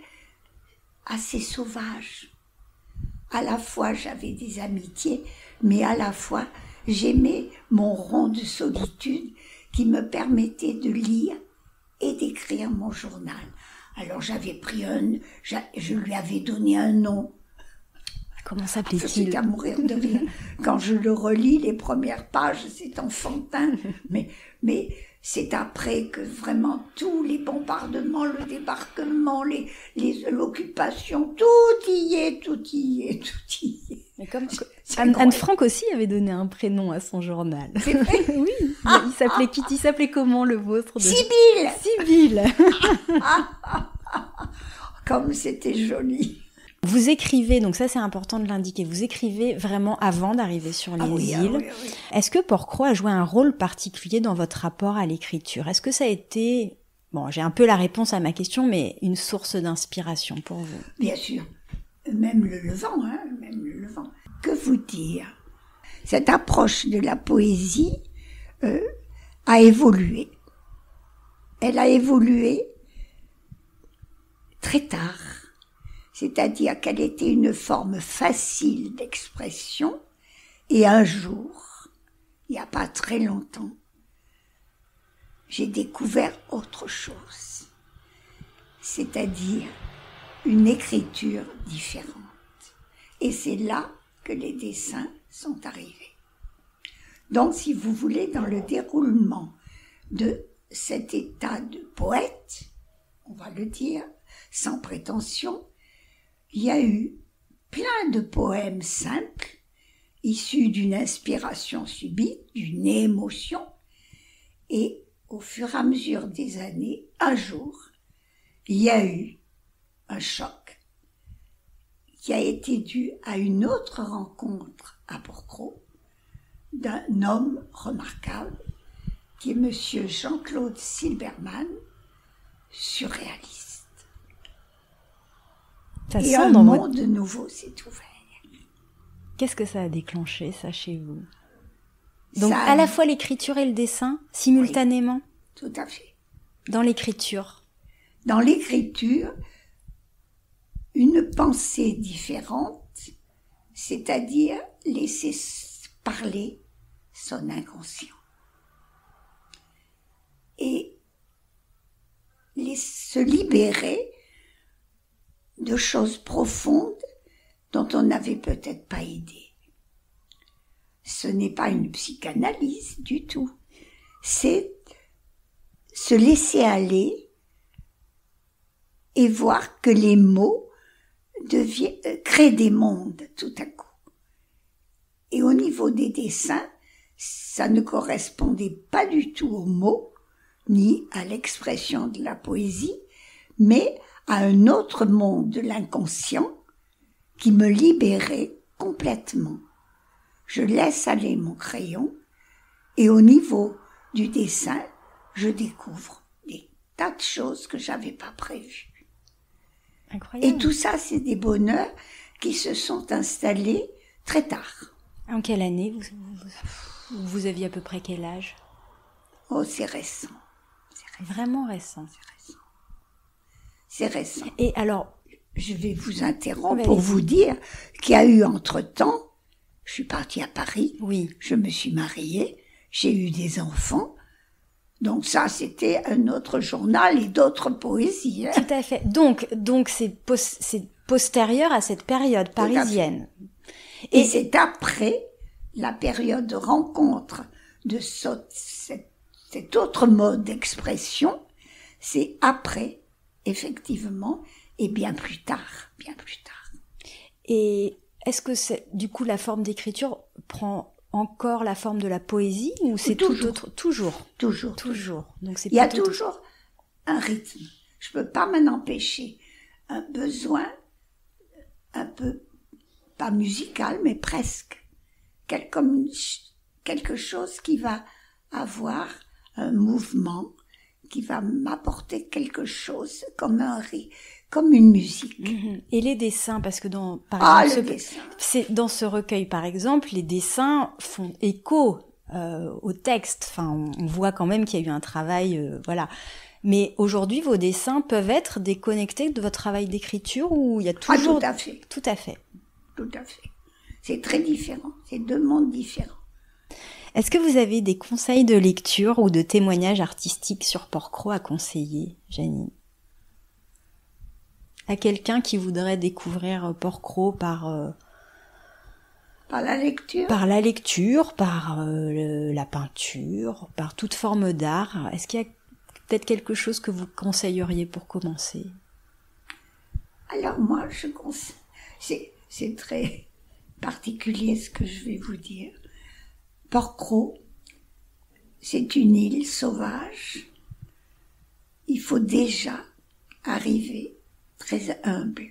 assez sauvage. À la fois j'avais des amitiés, mais à la fois j'aimais mon rond de solitude qui me permettait de lire et d'écrire mon journal. Alors j'avais pris je lui avais donné un nom. Comment s'appelait-il? C'est à mourir de rire. Quand je le relis, les premières pages, c'est enfantin, mais c'est après que vraiment tous les bombardements, le débarquement, l'occupation, tout y est. Mais comme Anne Frank aussi avait donné un prénom à son journal. C'est vrai. Oui. Il s'appelait comment le vôtre? Sibylle. Comme c'était joli. Vous écrivez, donc ça c'est important de l'indiquer, vous écrivez vraiment avant d'arriver sur les îles. Oui. Est-ce que Porquerolles a joué un rôle particulier dans votre rapport à l'écriture? Est-ce que ça a été, bon j'ai un peu la réponse à ma question, mais une source d'inspiration pour vous? Bien sûr, même le Levant. Que vous dire? Cette approche de la poésie a évolué. Elle a évolué très tard. C'est-à-dire qu'elle était une forme facile d'expression, et un jour, il n'y a pas très longtemps, j'ai découvert autre chose, c'est-à-dire une écriture différente. Et c'est là que les dessins sont arrivés. Donc, si vous voulez, dans le déroulement de cet état de poète, on va le dire, sans prétention, il y a eu plein de poèmes simples, issus d'une inspiration subite, d'une émotion, et au fur et à mesure des années, un jour, il y a eu un choc qui a été dû à une autre rencontre à Porquerolles d'un homme remarquable, qui est monsieur Jean-Claude Silbermann, surréaliste. Et un monde nouveau s'est ouvert. Qu'est-ce que ça a déclenché, ça, chez vous? Donc, à la fois l'écriture et le dessin, simultanément? Oui, tout à fait. Dans l'écriture? Dans l'écriture, une pensée différente, c'est-à-dire laisser parler son inconscient. Et se libérer de choses profondes dont on n'avait peut-être pas idée. Ce n'est pas une psychanalyse du tout. C'est se laisser aller et voir que les mots créent des mondes tout à coup. Et au niveau des dessins, ça ne correspondait pas du tout aux mots, ni à l'expression de la poésie, mais à un autre monde de l'inconscient qui me libérait complètement. Je laisse aller mon crayon et au niveau du dessin, je découvre des tas de choses que j'avais pas prévues. Incroyable. Et tout ça, c'est des bonheurs qui se sont installés très tard. En quelle année vous aviez à peu près quel âge? Oh, c'est récent. Vraiment récent. C'est récent. Et alors, je vais vous interrompre pour vous dire qu'il y a eu entre-temps, je suis partie à Paris, oui. Je me suis mariée, j'ai eu des enfants, donc ça c'était un autre journal et d'autres poésies. Tout à fait. Donc c'est postérieur à cette période parisienne. Et c'est après la période de rencontre de cet autre mode d'expression, c'est après, effectivement, et bien plus tard. Et est-ce que du coup la forme d'écriture prend encore la forme de la poésie ou c'est tout autre? Toujours. Donc il y a toujours un rythme. Je peux pas m'en empêcher. Un besoin un peu pas musical, mais presque. Comme quelque chose qui va avoir un mouvement, qui va m'apporter quelque chose comme comme une musique. Et les dessins, parce que dans ce recueil, par exemple, les dessins font écho au texte. Enfin, on voit quand même qu'il y a eu un travail, voilà. Mais aujourd'hui, vos dessins peuvent être déconnectés de votre travail d'écriture ou il y a toujours... tout à fait. Tout à fait. Tout à fait. C'est très différent. C'est deux mondes différents. Est-ce que vous avez des conseils de lecture ou de témoignages artistiques sur Porquerolles à conseiller, Janine? À quelqu'un qui voudrait découvrir Porquerolles par la lecture? Par la lecture, par la peinture, par toute forme d'art. Est-ce qu'il y a peut-être quelque chose que vous conseilleriez pour commencer? Alors moi, je conseille... C'est très particulier ce que je vais vous dire. Porquerolles, c'est une île sauvage. Il faut déjà arriver très humble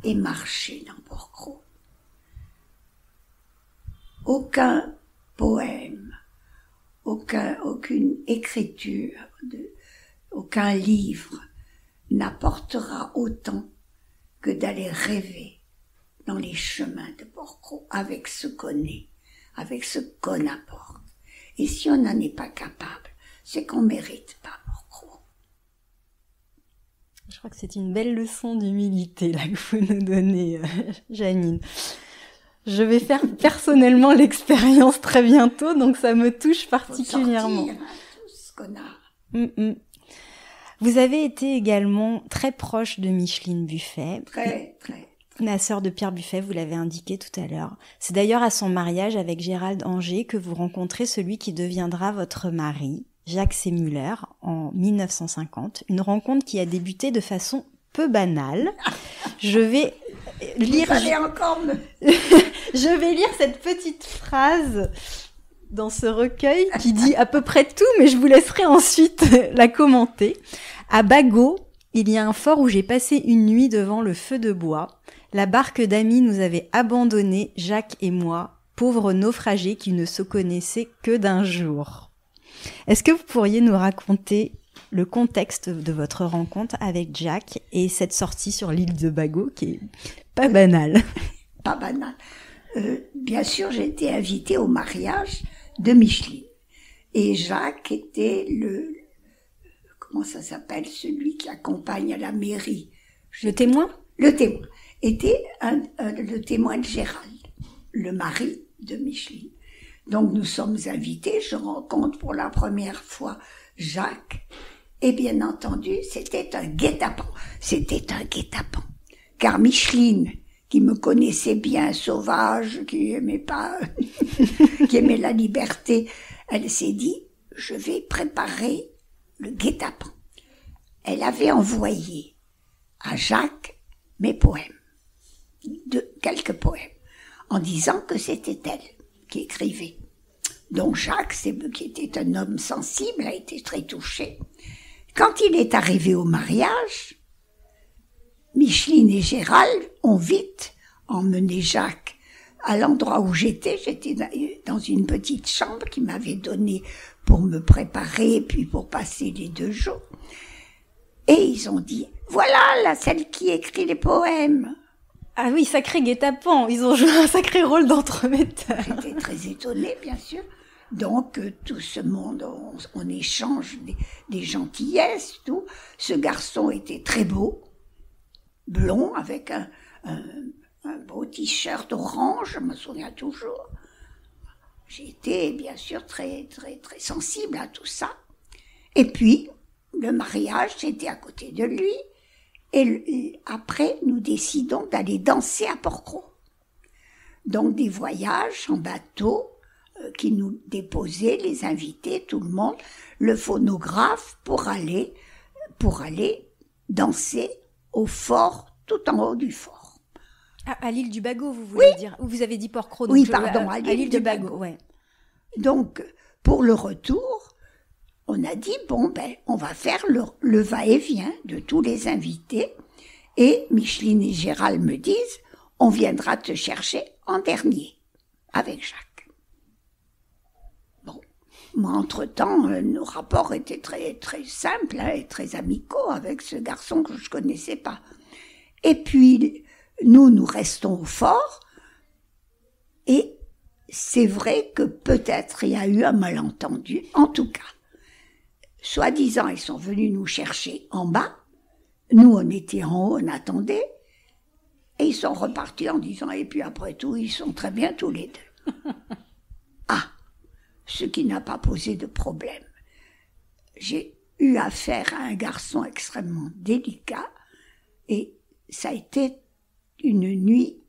et marcher dans Porquerolles. Aucun poème, aucune écriture, aucun livre n'apportera autant que d'aller rêver dans les chemins de Porquerolles avec ce qu'on est, avec ce qu'on apporte. Et si on n'en est pas capable, c'est qu'on mérite pas Porquerolles. Je crois que c'est une belle leçon d'humilité là que vous nous donnez, Janine. Je vais faire personnellement l'expérience très bientôt, donc ça me touche particulièrement. Faut sortir, tout ce qu'on a. Vous avez été également très proche de Micheline Buffet. Très. La sœur de Pierre Buffet, vous l'avez indiqué tout à l'heure. C'est d'ailleurs à son mariage avec Gérald Anger que vous rencontrez celui qui deviendra votre mari, Jacques Sémuller, en 1950. Une rencontre qui a débuté de façon peu banale. Je vais lire... Je vais lire cette petite phrase dans ce recueil qui dit à peu près tout, mais je vous laisserai ensuite la commenter. À Bagot, il y a un fort où j'ai passé une nuit devant le feu de bois. La barque d'amis nous avait abandonnés, Jacques et moi, pauvres naufragés qui ne se connaissaient que d'un jour. Est-ce que vous pourriez nous raconter le contexte de votre rencontre avec Jacques et cette sortie sur l'île de Bagot qui est pas banale? Pas banale. Bien sûr, j'ai été invitée au mariage de Micheline. Et Jacques était comment ça s'appelle, celui qui accompagne à la mairie. Le témoin? Le témoin. Était le témoin de Gérald, le mari de Micheline. Donc nous sommes invités, je rencontre pour la première fois Jacques. Et bien entendu, c'était un guet-apens. Car Micheline, qui me connaissait bien, sauvage, qui aimait pas, qui aimait la liberté, elle s'est dit, je vais préparer le guet-apens. Elle avait envoyé à Jacques mes poèmes, quelques poèmes, en disant que c'était elle qui écrivait. Donc Jacques, qui était un homme sensible, a été très touché. Quand il est arrivé au mariage, Micheline et Gérald ont vite emmené Jacques à l'endroit où j'étais. J'étais dans une petite chambre qu'il m'avait donnée pour me préparer, puis pour passer les 2 jours. Et ils ont dit, voilà là, celle qui écrit les poèmes. Ah oui, sacré guet-apens, ils ont joué un sacré rôle d'entremetteur. J'étais très étonnée, bien sûr. Donc, tout ce monde, on échange des gentillesses, tout. Ce garçon était très beau, blond, avec un beau t-shirt orange, je me souviens toujours. J'étais, bien sûr, très, très, très sensible à tout ça. Et puis, le mariage, j'étais à côté de lui. Et après, nous décidons d'aller danser à Porquerolles. Donc, des voyages en bateau qui nous déposaient, les invités, tout le monde, le phonographe pour aller danser au fort, tout en haut du fort. Ah, à l'île du Bagot, vous voulez dire? Ou vous avez dit Porquerolles? Oui, pardon, à l'île du Bagot. Ouais. Donc, pour le retour, on a dit, on va faire le va-et-vient de tous les invités. Et Micheline et Gérald me disent, on viendra te chercher en dernier, avec Jacques. Bon, moi, entre-temps, nos rapports étaient très, très simples et très amicaux avec ce garçon que je connaissais pas. Et puis, nous restons au fort, et c'est vrai que peut-être il y a eu un malentendu. En tout cas, soi-disant, ils sont venus nous chercher en bas. Nous, on était en haut, on attendait. Et ils sont repartis en disant, et puis après tout, ils sont très bien tous les deux. Ah, ce qui n'a pas posé de problème. J'ai eu affaire à un garçon extrêmement délicat, et ça a été une nuit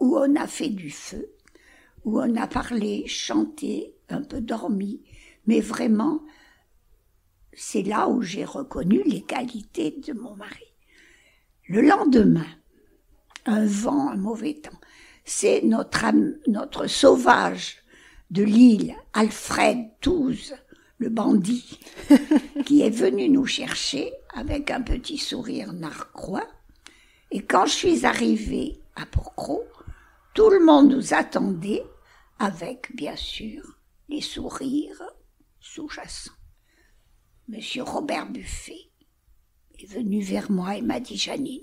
où on a fait du feu, où on a parlé, chanté, un peu dormi, mais vraiment, c'est là où j'ai reconnu les qualités de mon mari. Le lendemain, un vent, un mauvais temps, c'est notre sauvage de l'île, Alfred Touze, le bandit, qui est venu nous chercher avec un petit sourire narquois. Et quand je suis arrivée à Porquerolles, tout le monde nous attendait avec, bien sûr, les sourires sous-jacents. Monsieur Robert Buffet est venu vers moi et m'a dit « Jeannine,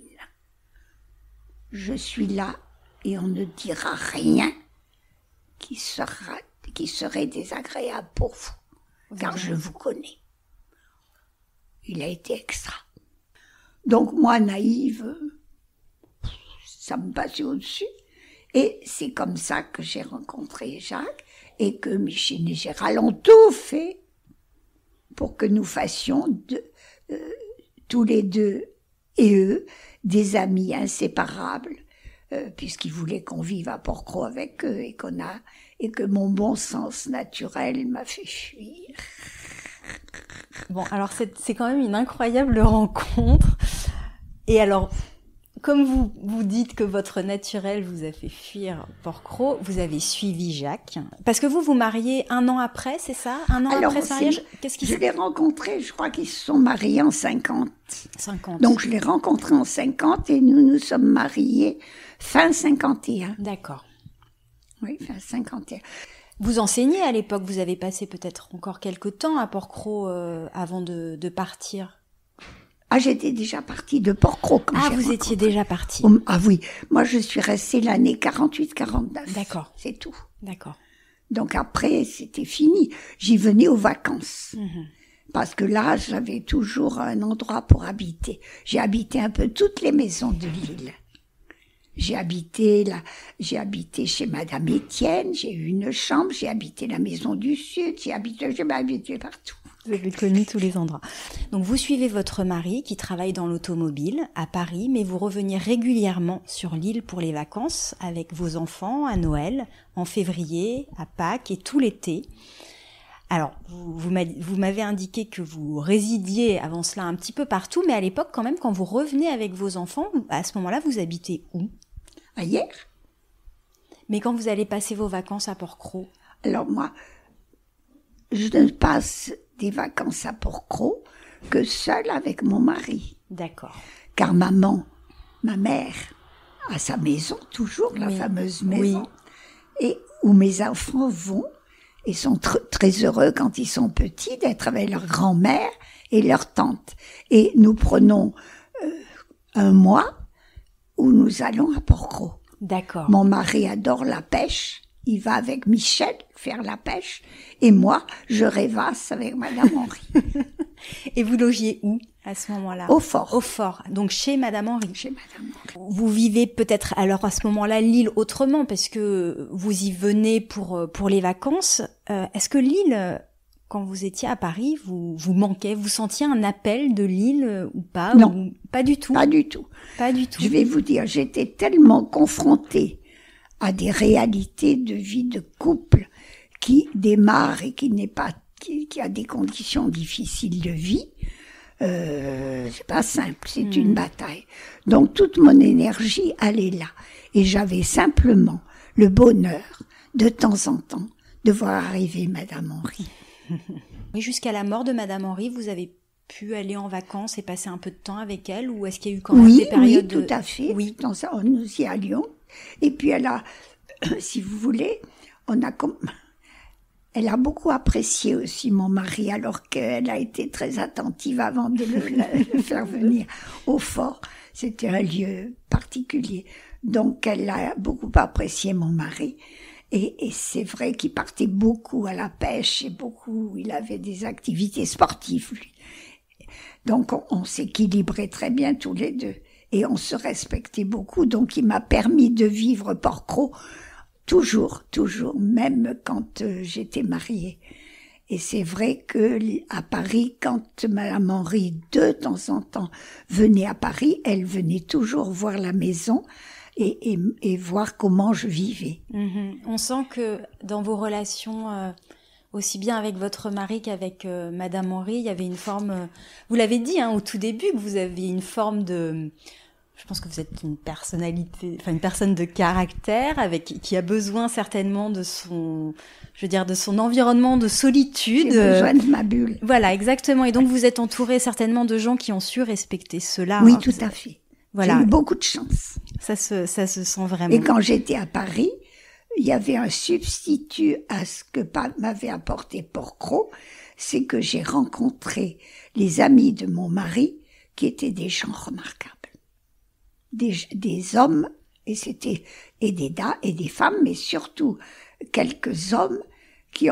je suis là et on ne dira rien qui serait désagréable pour vous, car je vous connais. » Il a été extra. Donc moi, naïve, ça me passait au-dessus. Et c'est comme ça que j'ai rencontré Jacques et que Micheline et Gérald ont tout fait pour que nous fassions tous les deux et eux des amis inséparables, puisqu'ils voulaient qu'on vive à Porquerolles avec eux et que mon bon sens naturel m'a fait fuir. Bon, alors c'est quand même une incroyable rencontre. Et alors, comme vous dites que votre naturel vous a fait fuir Porquerolles, vous avez suivi Jacques. Parce que vous mariez 1 an après, c'est ça? 1 an après ce mariage? Je l'ai rencontré, je crois qu'ils se sont mariés en 50. 50. Donc je l'ai rencontré en 50 et nous nous sommes mariés fin 51. D'accord. Oui, fin 51. Vous enseignez à l'époque, vous avez passé peut-être encore quelques temps à Porquerolles avant de partir. Ah, j'étais déjà partie de Porquerolles quand j'ai rencontré. Vous étiez déjà partie. Ah oui, moi je suis restée l'année 48-49. D'accord. C'est tout. D'accord. Donc après, c'était fini. J'y venais aux vacances. Parce que là, j'avais toujours un endroit pour habiter. J'ai habité un peu toutes les maisons de l'île. J'ai habité chez Madame Étienne, j'ai eu une chambre, j'ai habité la maison du Sud, j'ai habité partout. Vous avez connu tous les endroits. Donc vous suivez votre mari qui travaille dans l'automobile à Paris, mais vous reveniez régulièrement sur l'île pour les vacances avec vos enfants à Noël, en février, à Pâques et tout l'été. Alors, vous m'avez indiqué que vous résidiez avant cela un petit peu partout, mais à l'époque quand même, quand vous revenez avec vos enfants, à ce moment-là, vous habitez où? À Hyères. Mais quand vous allez passer vos vacances à Porquerolles? Alors moi, je ne passe des vacances à Porquerolles que seule avec mon mari. D'accord. Car ma mère, a sa maison, toujours, la fameuse maison, et où mes enfants vont, et sont très heureux quand ils sont petits d'être avec leur grand-mère et leur tante. Et nous prenons un mois où nous allons à Porquerolles. D'accord. Mon mari adore la pêche. Il va avec Michel faire la pêche. Et moi, je rêvasse avec Madame Henri. Et vous logiez où à ce moment-là? Au Fort. Au Fort, donc chez Madame Henri. Chez Madame Henri. Vous vivez peut-être alors à ce moment-là l'île autrement parce que vous y venez pour les vacances. Est-ce que l'île, quand vous étiez à Paris, vous manquait? Vous sentiez un appel de l'île ou pas? Non. Ou pas du tout. Pas du tout. Pas du tout. Je vais vous dire, j'étais tellement confrontée à des réalités de vie de couple qui démarre et qui a des conditions difficiles de vie. C'est pas simple, c'est une bataille. Donc toute mon énergie allait là. Et j'avais simplement le bonheur, de temps en temps, de voir arriver Madame Henri. Oui, jusqu'à la mort de Madame Henri, vous avez pu aller en vacances et passer un peu de temps avec elle, ou est-ce qu'il y a eu quand même des périodes... Oui, tout à fait. Oui. Dans ça, nous y allions. Et puis elle a, si vous voulez, elle a beaucoup apprécié aussi mon mari, alors qu'elle a été très attentive avant de le faire venir au fort. C'était un lieu particulier. Donc elle a beaucoup apprécié mon mari. Et c'est vrai qu'il partait beaucoup à la pêche et il avait des activités sportives, lui. Donc on s'équilibrait très bien tous les deux. Et on se respectait beaucoup. Donc il m'a permis de vivre Porquerolles toujours, même quand j'étais mariée. Et c'est vrai que à Paris, quand Madame Henry, de temps en temps, venait à Paris, elle venait toujours voir la maison et voir comment je vivais. On sent que dans vos relations, aussi bien avec votre mari qu'avec Madame Henry, il y avait une forme... vous l'avez dit au tout début, que vous aviez une forme de... Je pense que vous êtes une personnalité, une personne de caractère qui a besoin certainement de son environnement de solitude. J'ai besoin de ma bulle. Voilà, exactement. Et donc vous êtes entouré certainement de gens qui ont su respecter cela. Oui, tout à fait. Voilà. J'ai eu beaucoup de chance. Ça se sent vraiment. Et quand j'étais à Paris, il y avait un substitut à ce que m'avait apporté Porquerolles, c'est que j'ai rencontré les amis de mon mari qui étaient des gens remarquables. Des hommes, et des femmes, mais surtout quelques hommes qui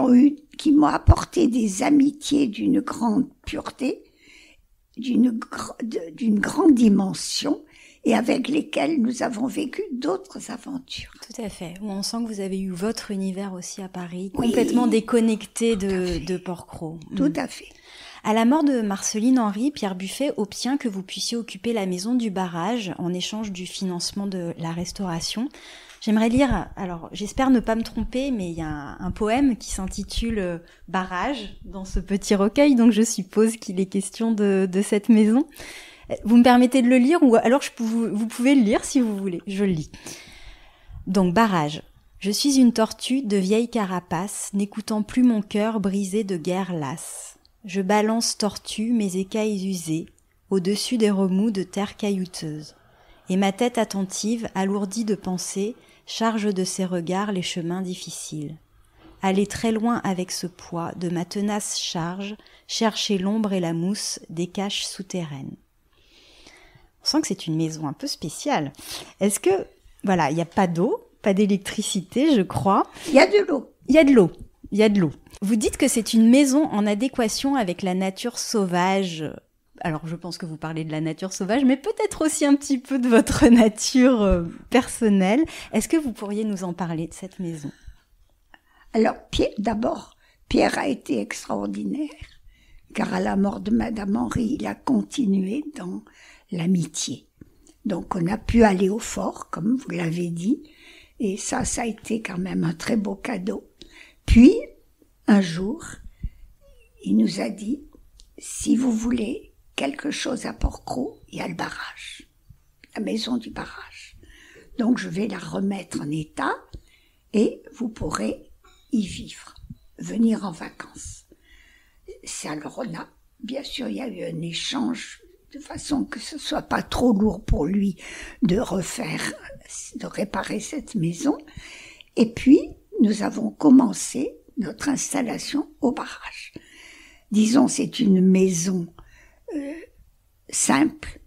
m'ont apporté des amitiés d'une grande pureté, d'une grande dimension, et avec lesquels nous avons vécu d'autres aventures. Tout à fait. On sent que vous avez eu votre univers aussi à Paris, complètement déconnecté de Porquerolles. Tout à fait. À la mort de Marceline Henry, Pierre Buffet obtient que vous puissiez occuper la maison du barrage en échange du financement de la restauration. J'aimerais lire, alors j'espère ne pas me tromper, mais il y a un poème qui s'intitule Barrage dans ce petit recueil, donc je suppose qu'il est question de cette maison. Vous me permettez de le lire, ou alors vous pouvez le lire si vous voulez, je le lis. Donc Barrage. Je suis une tortue de vieille carapace, n'écoutant plus mon cœur brisé de guerre lasse. Je balance tortue mes écailles usées, au-dessus des remous de terre caillouteuse. Et ma tête attentive, alourdie de pensées, charge de ses regards les chemins difficiles. Aller très loin avec ce poids de ma tenace charge, chercher l'ombre et la mousse des caches souterraines. On sent que c'est une maison un peu spéciale. Est-ce que, il n'y a pas d'eau, pas d'électricité, je crois. Il y a de l'eau. Il y a de l'eau. Vous dites que c'est une maison en adéquation avec la nature sauvage. Alors, je pense que vous parlez de la nature sauvage, mais peut-être aussi un petit peu de votre nature personnelle. Est-ce que vous pourriez nous en parler de cette maison ? Alors, Pierre a été extraordinaire, car à la mort de Madame Henry, il a continué dans l'amitié. Donc, on a pu aller au fort, comme vous l'avez dit, et ça a été quand même un très beau cadeau. Puis, un jour, il nous a dit, si vous voulez quelque chose à Porquerolles, il y a le barrage, la maison du barrage. Donc, je vais la remettre en état et vous pourrez y vivre, venir en vacances. Alors, bien sûr, il y a eu un échange de façon que ce soit pas trop lourd pour lui de réparer cette maison. Et puis, nous avons commencé notre installation au barrage. Disons, c'est une maison simple,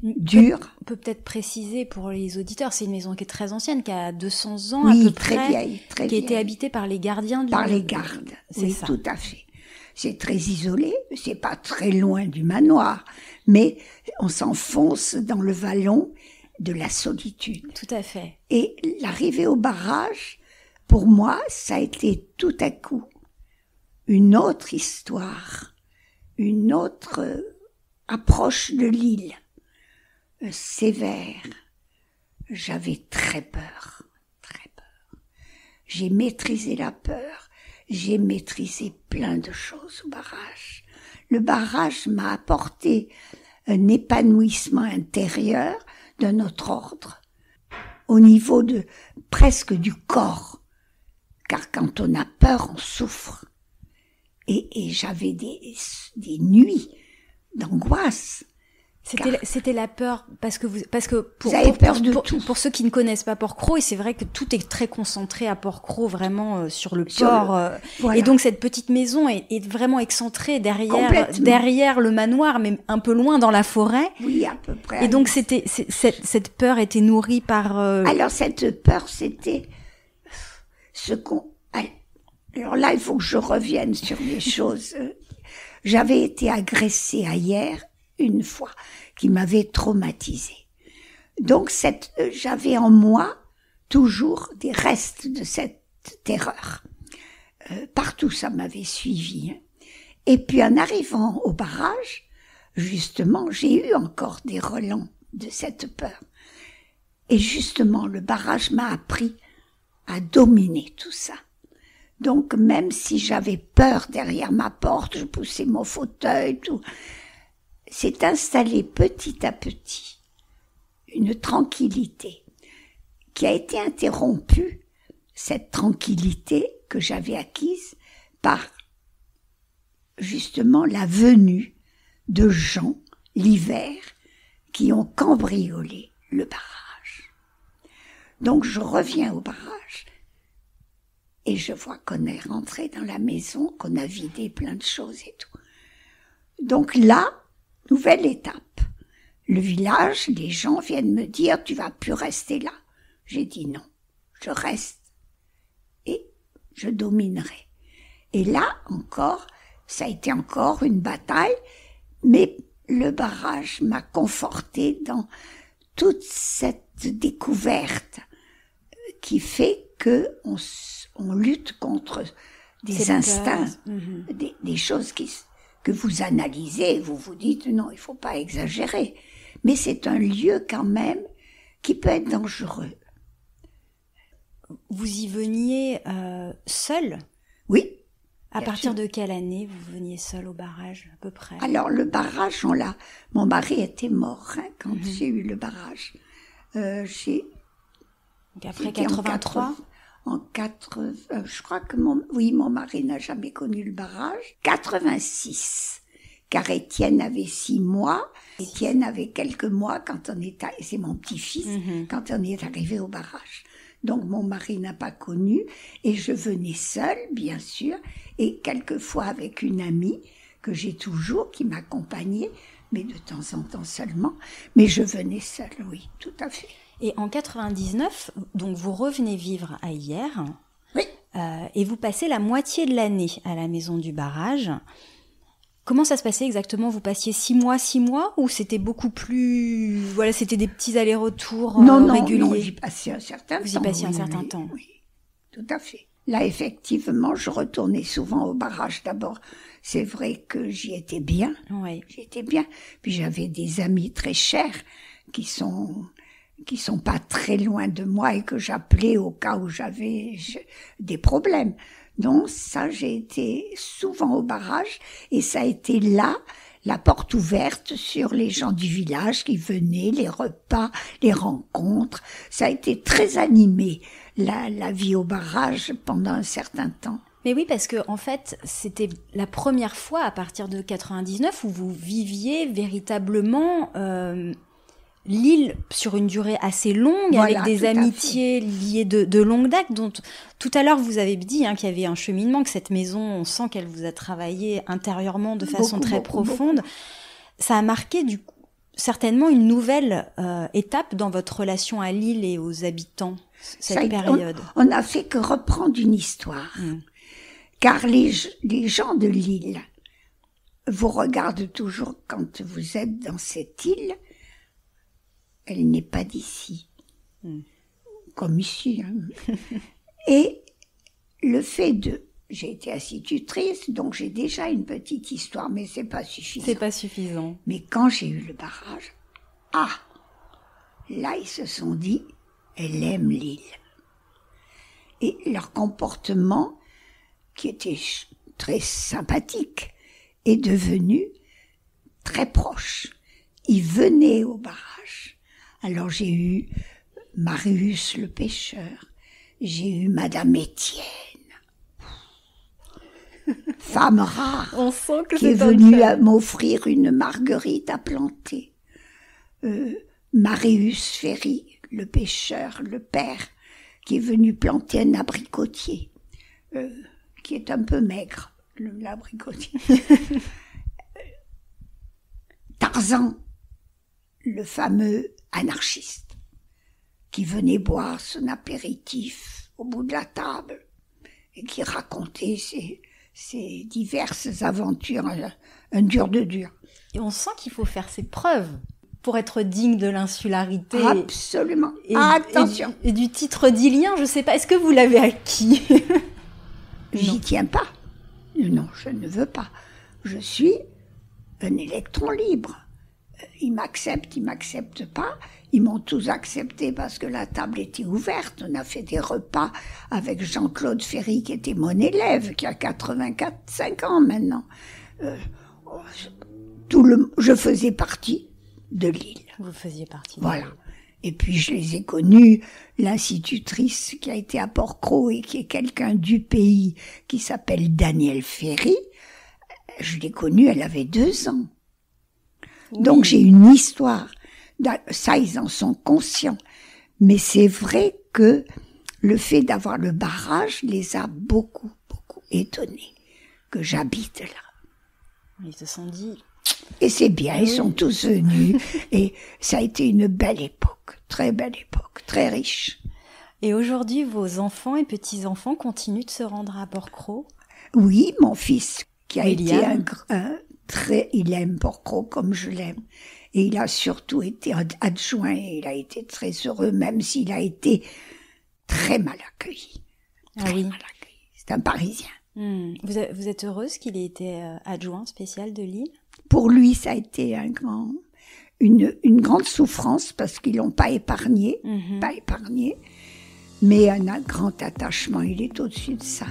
dure. On peut peut-être préciser pour les auditeurs, c'est une maison qui est très ancienne, qui a 200 ans oui, à peu très près, vieille, qui a été habitée par les gardiens de par les gardes. C'est oui, ça. Tout à fait. C'est très isolé, c'est pas très loin du manoir, mais on s'enfonce dans le vallon de la solitude. Tout à fait. Et l'arrivée au barrage, pour moi, ça a été tout à coup une autre histoire, une autre approche de l'île, sévère. J'avais très peur, très peur. J'ai maîtrisé la peur, j'ai maîtrisé plein de choses au barrage. Le barrage m'a apporté un épanouissement intérieur d'un autre ordre, au niveau presque du corps, car quand on a peur, on souffre. Et j'avais des nuits d'angoisse. C'était la peur parce que vous avez peur de tout. Pour ceux qui ne connaissent pas Porquerolles, et c'est vrai que tout est très concentré à Porquerolles, vraiment sur le port. Voilà. Et donc cette petite maison est vraiment excentrée derrière le manoir, mais un peu loin dans la forêt. Oui, à peu près. Et donc cette peur était nourrie par. Alors cette peur, c'était ce qu'on. Alors là, il faut que je revienne sur les choses. J'avais été agressée hier une fois, qui m'avait traumatisée. Donc j'avais en moi toujours des restes de cette terreur. Partout ça m'avait suivi. Hein. Et puis en arrivant au barrage, justement, j'ai eu encore des relents de cette peur. Et justement, le barrage m'a appris à dominer tout ça. Donc même si j'avais peur derrière ma porte, je poussais mon fauteuil, tout, s'est installée petit à petit une tranquillité qui a été interrompue, cette tranquillité que j'avais acquise par justement la venue de gens l'hiver qui ont cambriolé le barrage. Donc je reviens au barrage et je vois qu'on est rentré dans la maison, qu'on a vidé plein de choses et tout. Donc là, nouvelle étape. Le village, les gens viennent me dire, tu vas plus rester là. J'ai dit non, je reste et je dominerai. Et là encore, ça a été encore une bataille, mais le barrage m'a conforté dans toute cette découverte qui fait que on lutte contre des instincts, des choses que vous analysez, vous vous dites non, il faut pas exagérer. Mais c'est un lieu quand même qui peut être dangereux. Vous y veniez seul ? Oui. À partir de quelle année vous veniez seul au barrage, à peu près ? Alors le barrage, mon mari était mort quand j'ai eu le barrage. Donc après 83 je crois que mon mari n'a jamais connu le barrage. 86, car Étienne avait 6 mois. Étienne avait quelques mois c'est mon petit-fils, quand on est arrivé au barrage. Donc mon mari n'a pas connu, et je venais seule, bien sûr, et quelquefois avec une amie que j'ai toujours, qui m'accompagnait, mais de temps en temps seulement. Mais je venais seule, oui, tout à fait. Et en 99, donc vous revenez vivre à Hyères, oui. Et vous passez la moitié de l'année à la maison du barrage. Comment ça se passait exactement ? Vous passiez 6 mois, ou c'était beaucoup plus... Voilà, c'était des petits allers-retours réguliers ? Non, j'y passais un certain temps. Vous y passiez un certain temps. Oui, tout à fait. Là, effectivement, je retournais souvent au barrage d'abord. C'est vrai que j'y étais bien. Oui. J'y étais bien. Puis j'avais des amis très chers qui sont pas très loin de moi et que j'appelais au cas où j'avais des problèmes. Donc ça, j'ai été souvent au barrage et ça a été là la porte ouverte sur les gens du village qui venaient, les repas, les rencontres. Ça a été très animé, la vie au barrage pendant un certain temps. Mais oui, parce que en fait, c'était la première fois à partir de 99 où vous viviez véritablement l'île sur une durée assez longue, voilà, avec des amitiés liées de longue date. Dont tout à l'heure vous avez dit qu'il y avait un cheminement, que cette maison, on sent qu'elle vous a travaillé intérieurement de façon très profonde. Ça a marqué du coup certainement une nouvelle étape dans votre relation à l'île et aux habitants, cette période. On n'a fait que reprendre une histoire, car les gens de l'île vous regardent toujours quand vous êtes dans cette île. Elle n'est pas d'ici, comme ici. Et le fait j'ai été institutrice, donc j'ai déjà une petite histoire, mais c'est pas suffisant. C'est pas suffisant. Mais quand j'ai eu le barrage, là ils se sont dit, elle aime l'île. Et leur comportement, qui était très sympathique, est devenu très proche. Ils venaient au barrage. Alors j'ai eu Marius le pêcheur, j'ai eu Madame Étienne, femme rare On sent que qui est c'est un venue chat. m'offrir une marguerite à planter. Marius Ferry, le pêcheur, le père, qui est venu planter un abricotier, qui est un peu maigre, l'abricotier. Tarzan, le fameux anarchiste, qui venait boire son apéritif au bout de la table et qui racontait ses diverses aventures, un dur de dur. Et on sent qu'il faut faire ses preuves pour être digne de l'insularité. Absolument. Attention. Et du titre d'Ilien, je sais pas, est-ce que vous l'avez acquis? J'y tiens pas. Non, je ne veux pas. Je suis un électron libre. Ils m'acceptent pas. Ils m'ont tous accepté parce que la table était ouverte. On a fait des repas avec Jean-Claude Ferry, qui était mon élève, qui a 85 ans maintenant. Je faisais partie de l'île. Vous faisiez partie. Voilà. Et puis je les ai connus, l'institutrice qui a été à Port-Cros et qui est quelqu'un du pays, qui s'appelle Danielle Ferry. Je l'ai connue, elle avait 2 ans. Oui. Donc j'ai une histoire. Ça, ils en sont conscients. Mais c'est vrai que le fait d'avoir le barrage les a beaucoup étonnés que j'habite là. Ils se sont dit... Et c'est bien, ils sont tous venus. Et ça a été une belle époque, très riche. Et aujourd'hui, vos enfants et petits-enfants continuent de se rendre à Port-Cros? Oui, mon fils, qui a William. été il aime Port-Cros comme je l'aime. Et il a surtout été adjoint et il a été très heureux, même s'il a été très mal accueilli. Mal accueilli. C'est un Parisien. Vous êtes heureuse qu'il ait été adjoint spécial de Lille? Pour lui, ça a été une grande souffrance parce qu'ils l'ont pas épargné, mais un grand attachement. Il est au-dessus de ça.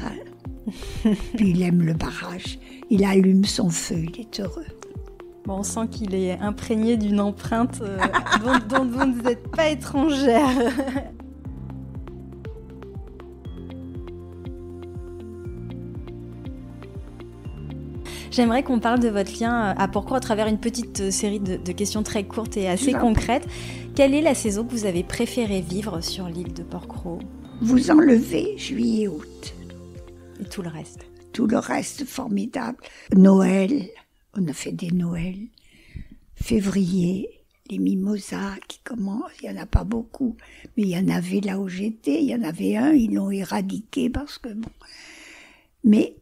Puis il aime le barrage. Il allume son feu, il est heureux. Bon, on sent qu'il est imprégné d'une empreinte dont vous n'êtes pas étrangère. J'aimerais qu'on parle de votre lien à Port-Cros à travers une petite série de questions très courtes et assez concrètes. Quelle est la saison que vous avez préféré vivre sur l'île de Port-Cros? Vous enlevez juillet, août. Et tout le reste? Tout le reste, formidable. Noël, on a fait des Noëls. Février, les mimosas qui commencent, il n'y en a pas beaucoup, mais il y en avait là où j'étais, il y en avait un, ils l'ont éradiqué parce que bon. Mais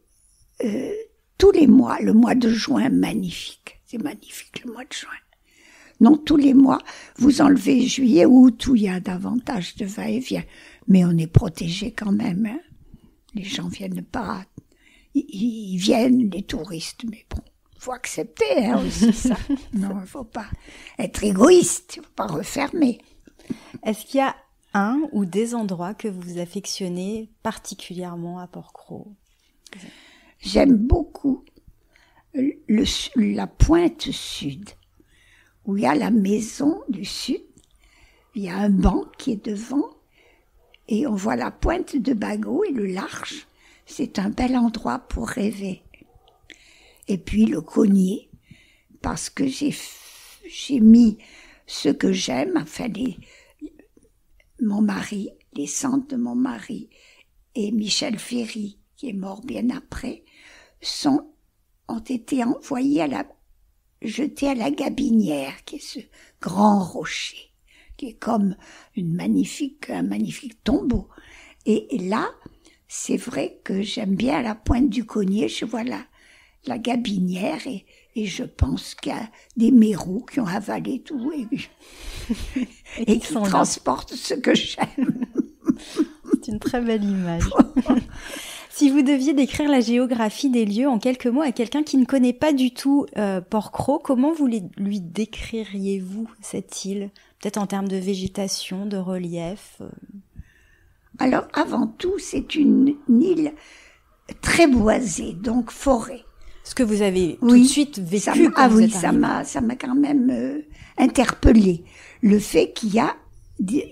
tous les mois, le mois de juin, magnifique, c'est magnifique le mois de juin. Non, tous les mois, vous enlevez juillet, août, où il y a davantage de va-et-vient, mais on est protégé quand même. Hein. Les gens viennent pas, ils viennent, les touristes, mais bon. Faut accepter aussi ça. Non, il faut pas être égoïste, il faut pas refermer. Est-ce qu'il y a un ou des endroits que vous affectionnez particulièrement à Port-Cros? J'aime beaucoup la pointe sud, où il y a la maison du sud, il y a un banc qui est devant, et on voit la pointe de Bagot et le large. C'est un bel endroit pour rêver. Et puis le Cognier, parce que j'ai mis ce que j'aime, enfin mon mari, les cendres de mon mari et Michel Ferry, qui est mort bien après, ont été envoyés jetés à la Gabinière, qui est ce grand rocher, qui est comme un magnifique tombeau. Et là, c'est vrai que j'aime bien à la pointe du Cognier, je vois la Gabinière et je pense qu'il y a des mérous qui ont avalé tout et qui transportent ce que j'aime. C'est une très belle image. Si vous deviez décrire la géographie des lieux en quelques mots à quelqu'un qui ne connaît pas du tout Port-Cros, comment vous lui décririez-vous cette île? Peut-être en termes de végétation, de relief Alors, avant tout, c'est une île très boisée, donc forêt. Ce que vous avez tout de suite vécu quand vous êtes arrivé. Ça m'a quand même interpellée. Le fait qu'il y a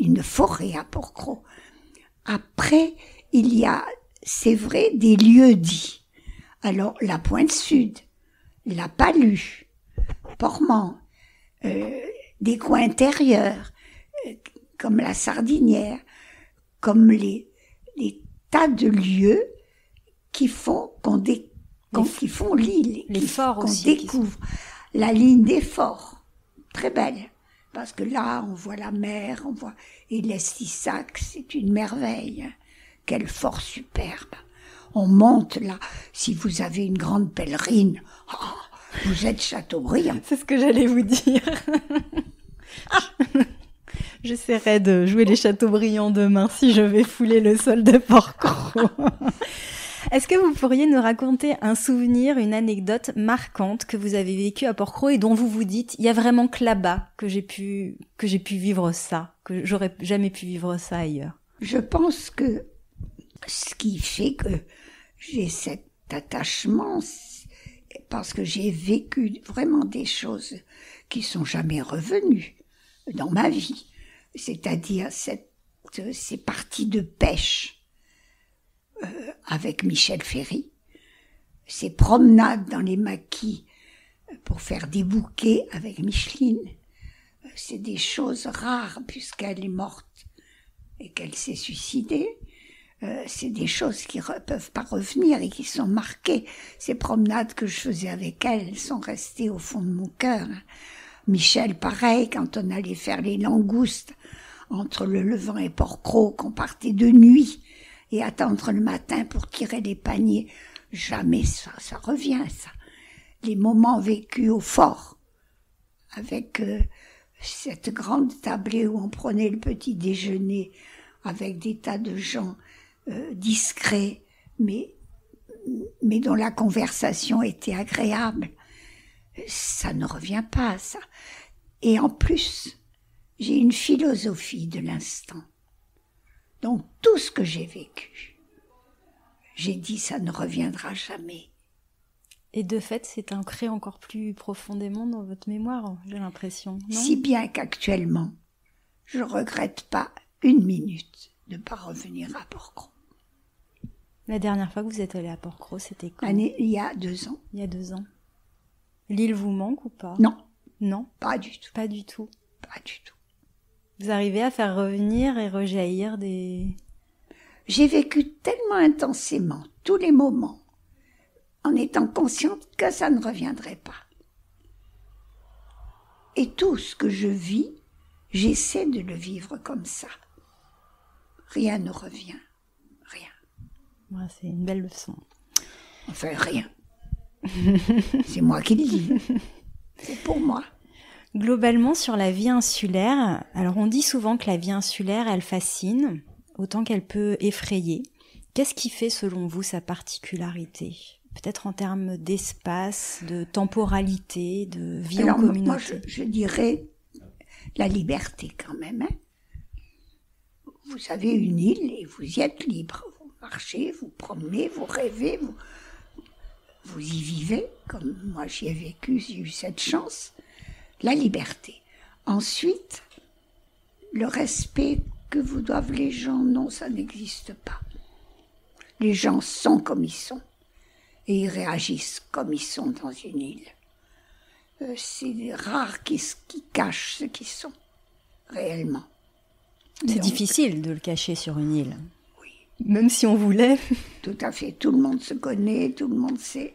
une forêt à Port-Cros. Après, il y a, c'est vrai, des lieux-dits. Alors, la Pointe Sud, la Palue, Portman, des coins intérieurs, comme la Sardinière, comme les tas de lieux qui font qui font l'île, les forts qu'on aussi, découvre. La ligne des forts, très belle, parce que là, on voit la mer, et l'Estissac, c'est une merveille. Quel fort superbe. On monte là, si vous avez une grande pèlerine, vous êtes Chateaubriand. C'est ce que j'allais vous dire. J'essaierai de jouer les Chateaubriand demain si je vais fouler le sol de Port-Cros. Est-ce que vous pourriez nous raconter un souvenir, une anecdote marquante que vous avez vécue à Port-Cros et dont vous vous dites, il y a vraiment que là-bas que j'ai pu vivre ça, que j'aurais jamais pu vivre ça ailleurs? Je pense que ce qui fait que j'ai cet attachement, parce que j'ai vécu vraiment des choses qui sont jamais revenues dans ma vie. C'est-à-dire ces parties de pêche avec Michel Ferry, ces promenades dans les maquis pour faire des bouquets avec Micheline. C'est des choses rares puisqu'elle est morte et qu'elle s'est suicidée. C'est des choses qui peuvent pas revenir et qui sont marquées. Ces promenades que je faisais avec elle, elles sont restées au fond de mon cœur. Michel, pareil, quand on allait faire les langoustes entre le Levant et Port-Cros, qu'on partait de nuit et attendre le matin pour tirer les paniers. Jamais ça revient, ça. Les moments vécus au fort, avec cette grande tablée où on prenait le petit déjeuner avec des tas de gens discrets, mais dont la conversation était agréable. Ça ne revient pas, ça. Et en plus, j'ai une philosophie de l'instant. Donc tout ce que j'ai vécu, j'ai dit ça ne reviendra jamais. Et de fait, c'est ancré encore plus profondément dans votre mémoire, j'ai l'impression, non ? Si bien qu'actuellement, je ne regrette pas une minute de ne pas revenir à Port-Cros. La dernière fois que vous êtes allé à Port-Cros, c'était quand ? Il y a 2 ans. Il y a 2 ans. L'île vous manque ou pas ? Non. Non ? Pas du tout. Pas du tout. Pas du tout. Vous arrivez à faire revenir et rejaillir des... J'ai vécu tellement intensément tous les moments, en étant consciente que ça ne reviendrait pas. Et tout ce que je vis, j'essaie de le vivre comme ça. Rien ne revient. Rien. Ouais, c'est une belle leçon. Enfin, rien. C'est moi qui le dis. C'est pour moi. Globalement, sur la vie insulaire, alors on dit souvent que la vie insulaire, elle fascine, autant qu'elle peut effrayer. Qu'est-ce qui fait, selon vous, sa particularité ? Peut-être en termes d'espace, de temporalité, de vie en communauté. Moi, je dirais la liberté quand même. Hein. Vous avez une île et vous y êtes libre. Vous marchez, vous promenez, vous rêvez, vous y vivez. Comme moi j'y ai vécu, j'ai eu cette chance. La liberté. Ensuite, le respect que vous doivent les gens, non, ça n'existe pas. Les gens sont comme ils sont. Et ils réagissent comme ils sont dans une île. C'est rare qui cachent ce qu'ils sont, réellement. C'est difficile de le cacher sur une île. Oui. Même si on voulait. Tout à fait. Tout le monde se connaît, tout le monde sait.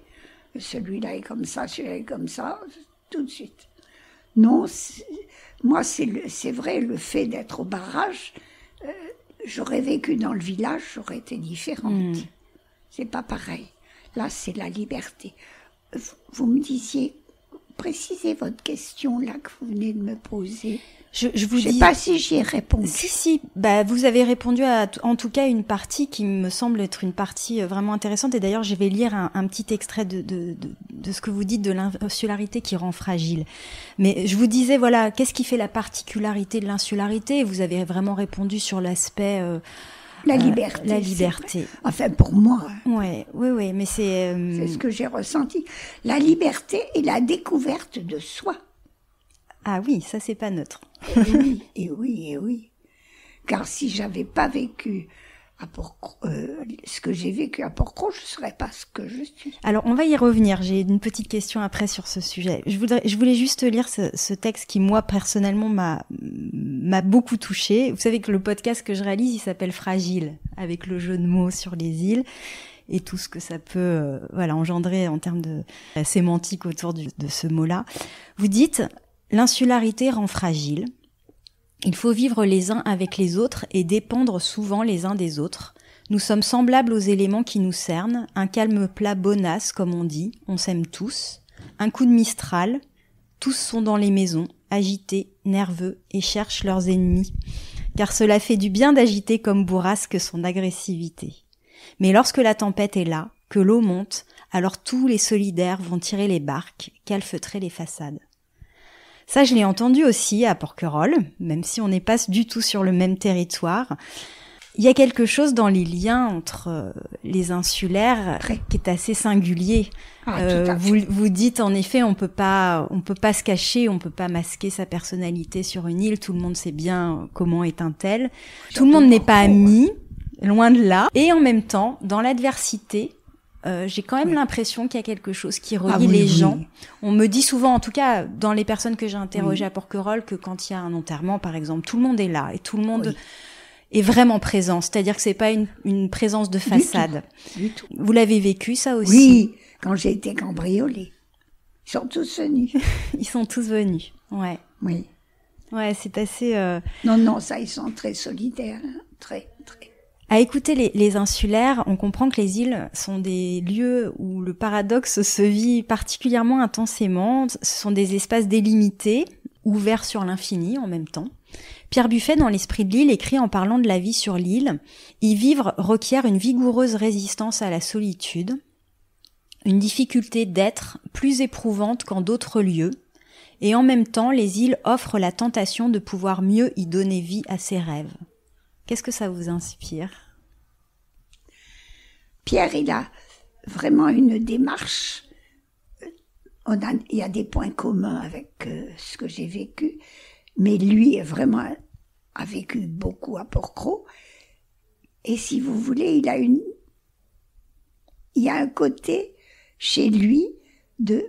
Celui-là est comme ça, celui-là est comme ça, tout de suite. Non, moi, c'est vrai, le fait d'être au barrage, j'aurais vécu dans le village, j'aurais été différente. C'est pas pareil. Là, c'est la liberté. Vous me disiez, précisez votre question là que vous venez de me poser. Je vous sais pas si j'y ai répondu. Si, bah vous avez répondu à en tout cas une partie qui me semble être une partie vraiment intéressante. Et d'ailleurs, je vais lire un petit extrait de ce que vous dites de l'insularité qui rend fragile. Mais je vous disais, voilà, qu'est-ce qui fait la particularité de l'insularité ? Vous avez vraiment répondu sur l'aspect... la liberté. La liberté. Enfin, pour moi. Oui, mais c'est... C'est ce que j'ai ressenti. La liberté et la découverte de soi. Ah oui, ça c'est pas neutre. Et oui. Car si j'avais pas vécu ce que j'ai vécu à Porquerolles, je ne serais pas ce que je suis. Alors, on va y revenir. J'ai une petite question après sur ce sujet. Je voulais juste lire ce texte qui, moi, personnellement, m'a beaucoup touchée. Vous savez que le podcast que je réalise, il s'appelle Fragile, avec le jeu de mots sur les îles et tout ce que ça peut engendrer en termes de sémantique autour de ce mot-là. Vous dites, l'insularité rend fragile. Il faut vivre les uns avec les autres et dépendre souvent les uns des autres. Nous sommes semblables aux éléments qui nous cernent, un calme plat bonasse, comme on dit, on s'aime tous. Un coup de mistral, tous sont dans les maisons, agités, nerveux et cherchent leurs ennemis. Car cela fait du bien d'agiter comme bourrasque son agressivité. Mais lorsque la tempête est là, que l'eau monte, alors tous les solidaires vont tirer les barques, calfeutrer les façades. Ça, je l'ai entendu aussi à Porquerolles, même si on n'est pas du tout sur le même territoire. Il y a quelque chose dans les liens entre les insulaires qui est assez singulier. Vous dites en effet, on peut pas se cacher, on peut pas masquer sa personnalité sur une île. Tout le monde sait bien comment est un tel. Tout le monde n'est pas ami, loin de là. Et en même temps, dans l'adversité, j'ai quand même l'impression qu'il y a quelque chose qui relie les gens. On me dit souvent, en tout cas dans les personnes que j'ai interrogées à Porquerolles, que quand il y a un enterrement, par exemple, tout le monde est là et tout le monde est vraiment présent. C'est-à-dire que c'est pas une présence de façade. Du tout. Vous l'avez vécu ça aussi? Oui, quand j'ai été cambriolée. Ils sont tous venus. Ils sont tous venus, ouais. Oui. Ouais, c'est assez... Non, ça, ils sont très solidaires, hein. Très, très. À écouter les insulaires, on comprend que les îles sont des lieux où le paradoxe se vit particulièrement intensément. Ce sont des espaces délimités, ouverts sur l'infini en même temps. Pierre Buffet, dans l'Esprit de l'île, écrit en parlant de la vie sur l'île, « Y vivre requiert une vigoureuse résistance à la solitude, une difficulté d'être plus éprouvante qu'en d'autres lieux, et en même temps, les îles offrent la tentation de pouvoir mieux y donner vie à ses rêves. » Qu'est-ce que ça vous inspire? Pierre, il a vraiment une démarche. Il y a des points communs avec ce que j'ai vécu, mais lui vraiment a vécu beaucoup à Porquerolles. Et si vous voulez, il y a un côté chez lui de,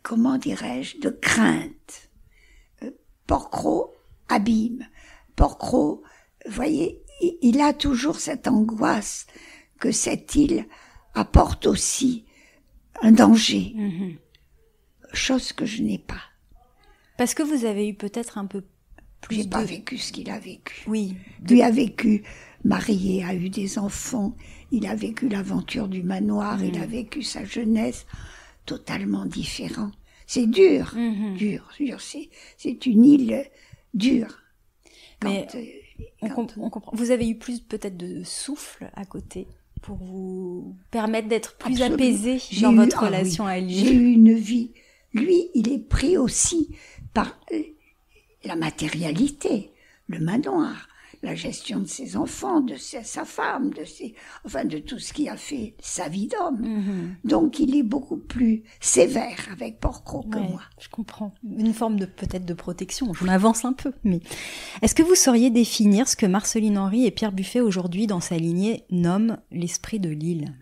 comment dirais-je, de crainte. Porquerolles abîme. Porquerolles, vous voyez, il a toujours cette angoisse que cette île apporte aussi un danger. Chose que je n'ai pas. Parce que vous avez eu peut-être un peu plus J'ai pas vécu ce qu'il a vécu. Oui. Lui a vécu, marié, a eu des enfants, il a vécu l'aventure du manoir, il a vécu sa jeunesse, totalement différent. C'est dur, dur. C'est une île dure. Mais on comprend. Vous avez eu plus peut-être de souffle à côté pour vous permettre d'être plus apaisé dans votre relation à lui. J'ai eu une vie. Lui, il est pris aussi par la matérialité, le manoir, la gestion de ses enfants, de sa femme, de tout ce qui a fait sa vie d'homme. Donc il est beaucoup plus sévère avec Porquerolles que moi. Je comprends. Une forme peut-être de protection. Je m'avance un peu. Mais est-ce que vous sauriez définir ce que Marceline Henry et Pierre Buffet aujourd'hui dans sa lignée nomment l'esprit de l'île?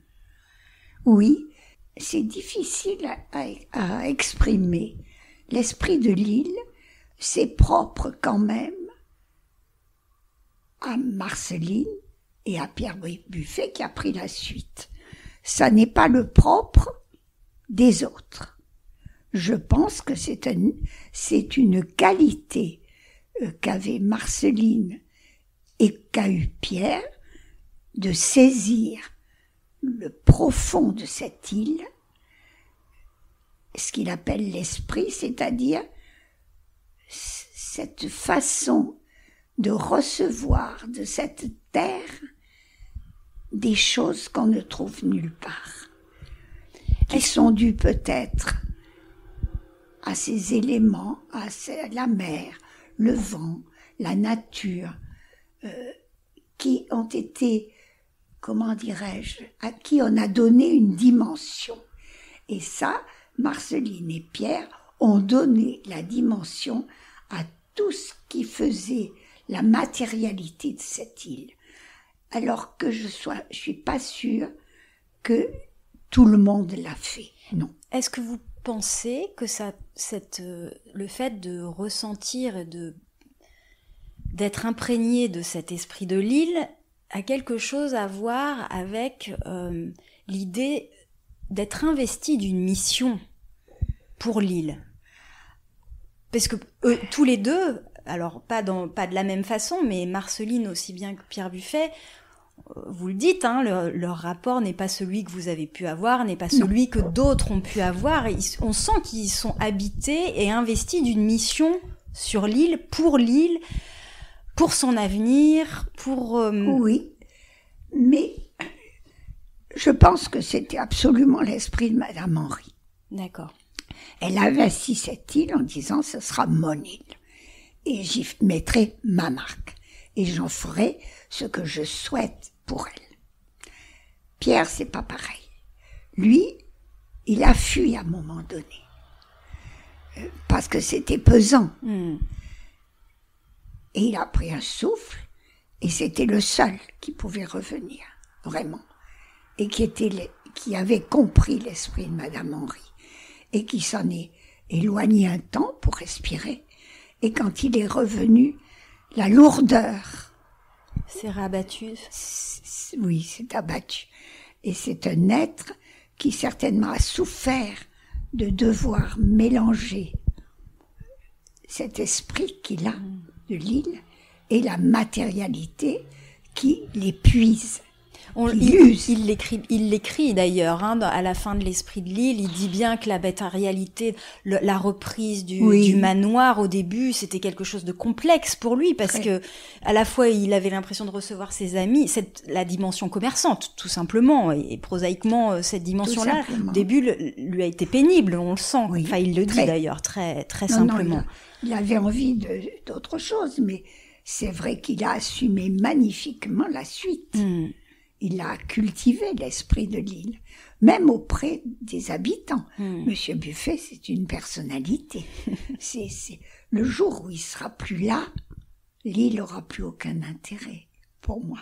Oui, c'est difficile à exprimer. L'esprit de l'île, c'est propre quand même à Marceline et à Pierre Buffet qui a pris la suite. Ça n'est pas le propre des autres. Je pense que c'est une qualité qu'avait Marceline et qu'a eu Pierre de saisir le profond de cette île, ce qu'il appelle l'esprit, c'est-à-dire cette façon de recevoir de cette terre des choses qu'on ne trouve nulle part, qui sont dues peut-être à ces éléments, à la mer, le vent, la nature, qui ont été, comment dirais-je, à qui on a donné une dimension. Et ça, Marceline et Pierre ont donné la dimension à tout ce qui faisait la matérialité de cette île, alors que je suis pas sûre que tout le monde l'a fait, non. Est-ce que vous pensez que le fait de ressentir et d'être imprégné de cet esprit de l'île a quelque chose à voir avec l'idée d'être investi d'une mission pour l'île? Parce que tous les deux, alors pas de la même façon, mais Marceline aussi bien que Pierre Buffet, vous le dites, leur rapport n'est pas celui que vous avez pu avoir, n'est pas celui que d'autres ont pu avoir. On sent qu'ils sont habités et investis d'une mission sur l'île, pour son avenir, pour... Oui, mais je pense que c'était absolument l'esprit de Madame Henry. D'accord. Elle avait assis cette île en disant « ce sera mon île » et j'y mettrai ma marque et j'en ferai ce que je souhaite pour elle. Pierre, c'est pas pareil. Lui, il a fui à un moment donné parce que c'était pesant. Et il a pris un souffle et c'était le seul qui pouvait revenir, vraiment, et qui avait compris l'esprit de Madame Henry et qui s'en est éloigné un temps pour respirer. Et quand il est revenu, la lourdeur s'est rabattue. Oui, s'est abattu. Et c'est un être qui certainement a souffert de devoir mélanger cet esprit qu'il a de l'île et la matérialité qui l'épuise. Il l'écrit d'ailleurs, à la fin de l'esprit de l'île, il dit bien que la matérialité, la reprise du manoir au début, c'était quelque chose de complexe pour lui parce que à la fois il avait l'impression de recevoir ses amis, la dimension commerçante tout simplement et prosaïquement cette dimension-là, au début lui a été pénible, on le sent. Oui, enfin il le dit d'ailleurs très simplement. Il avait envie d'autre chose, mais c'est vrai qu'il a assumé magnifiquement la suite. Il a cultivé l'esprit de l'île, même auprès des habitants. Monsieur Buffet, c'est une personnalité. C'est le jour où il sera plus là, l'île aura plus aucun intérêt pour moi.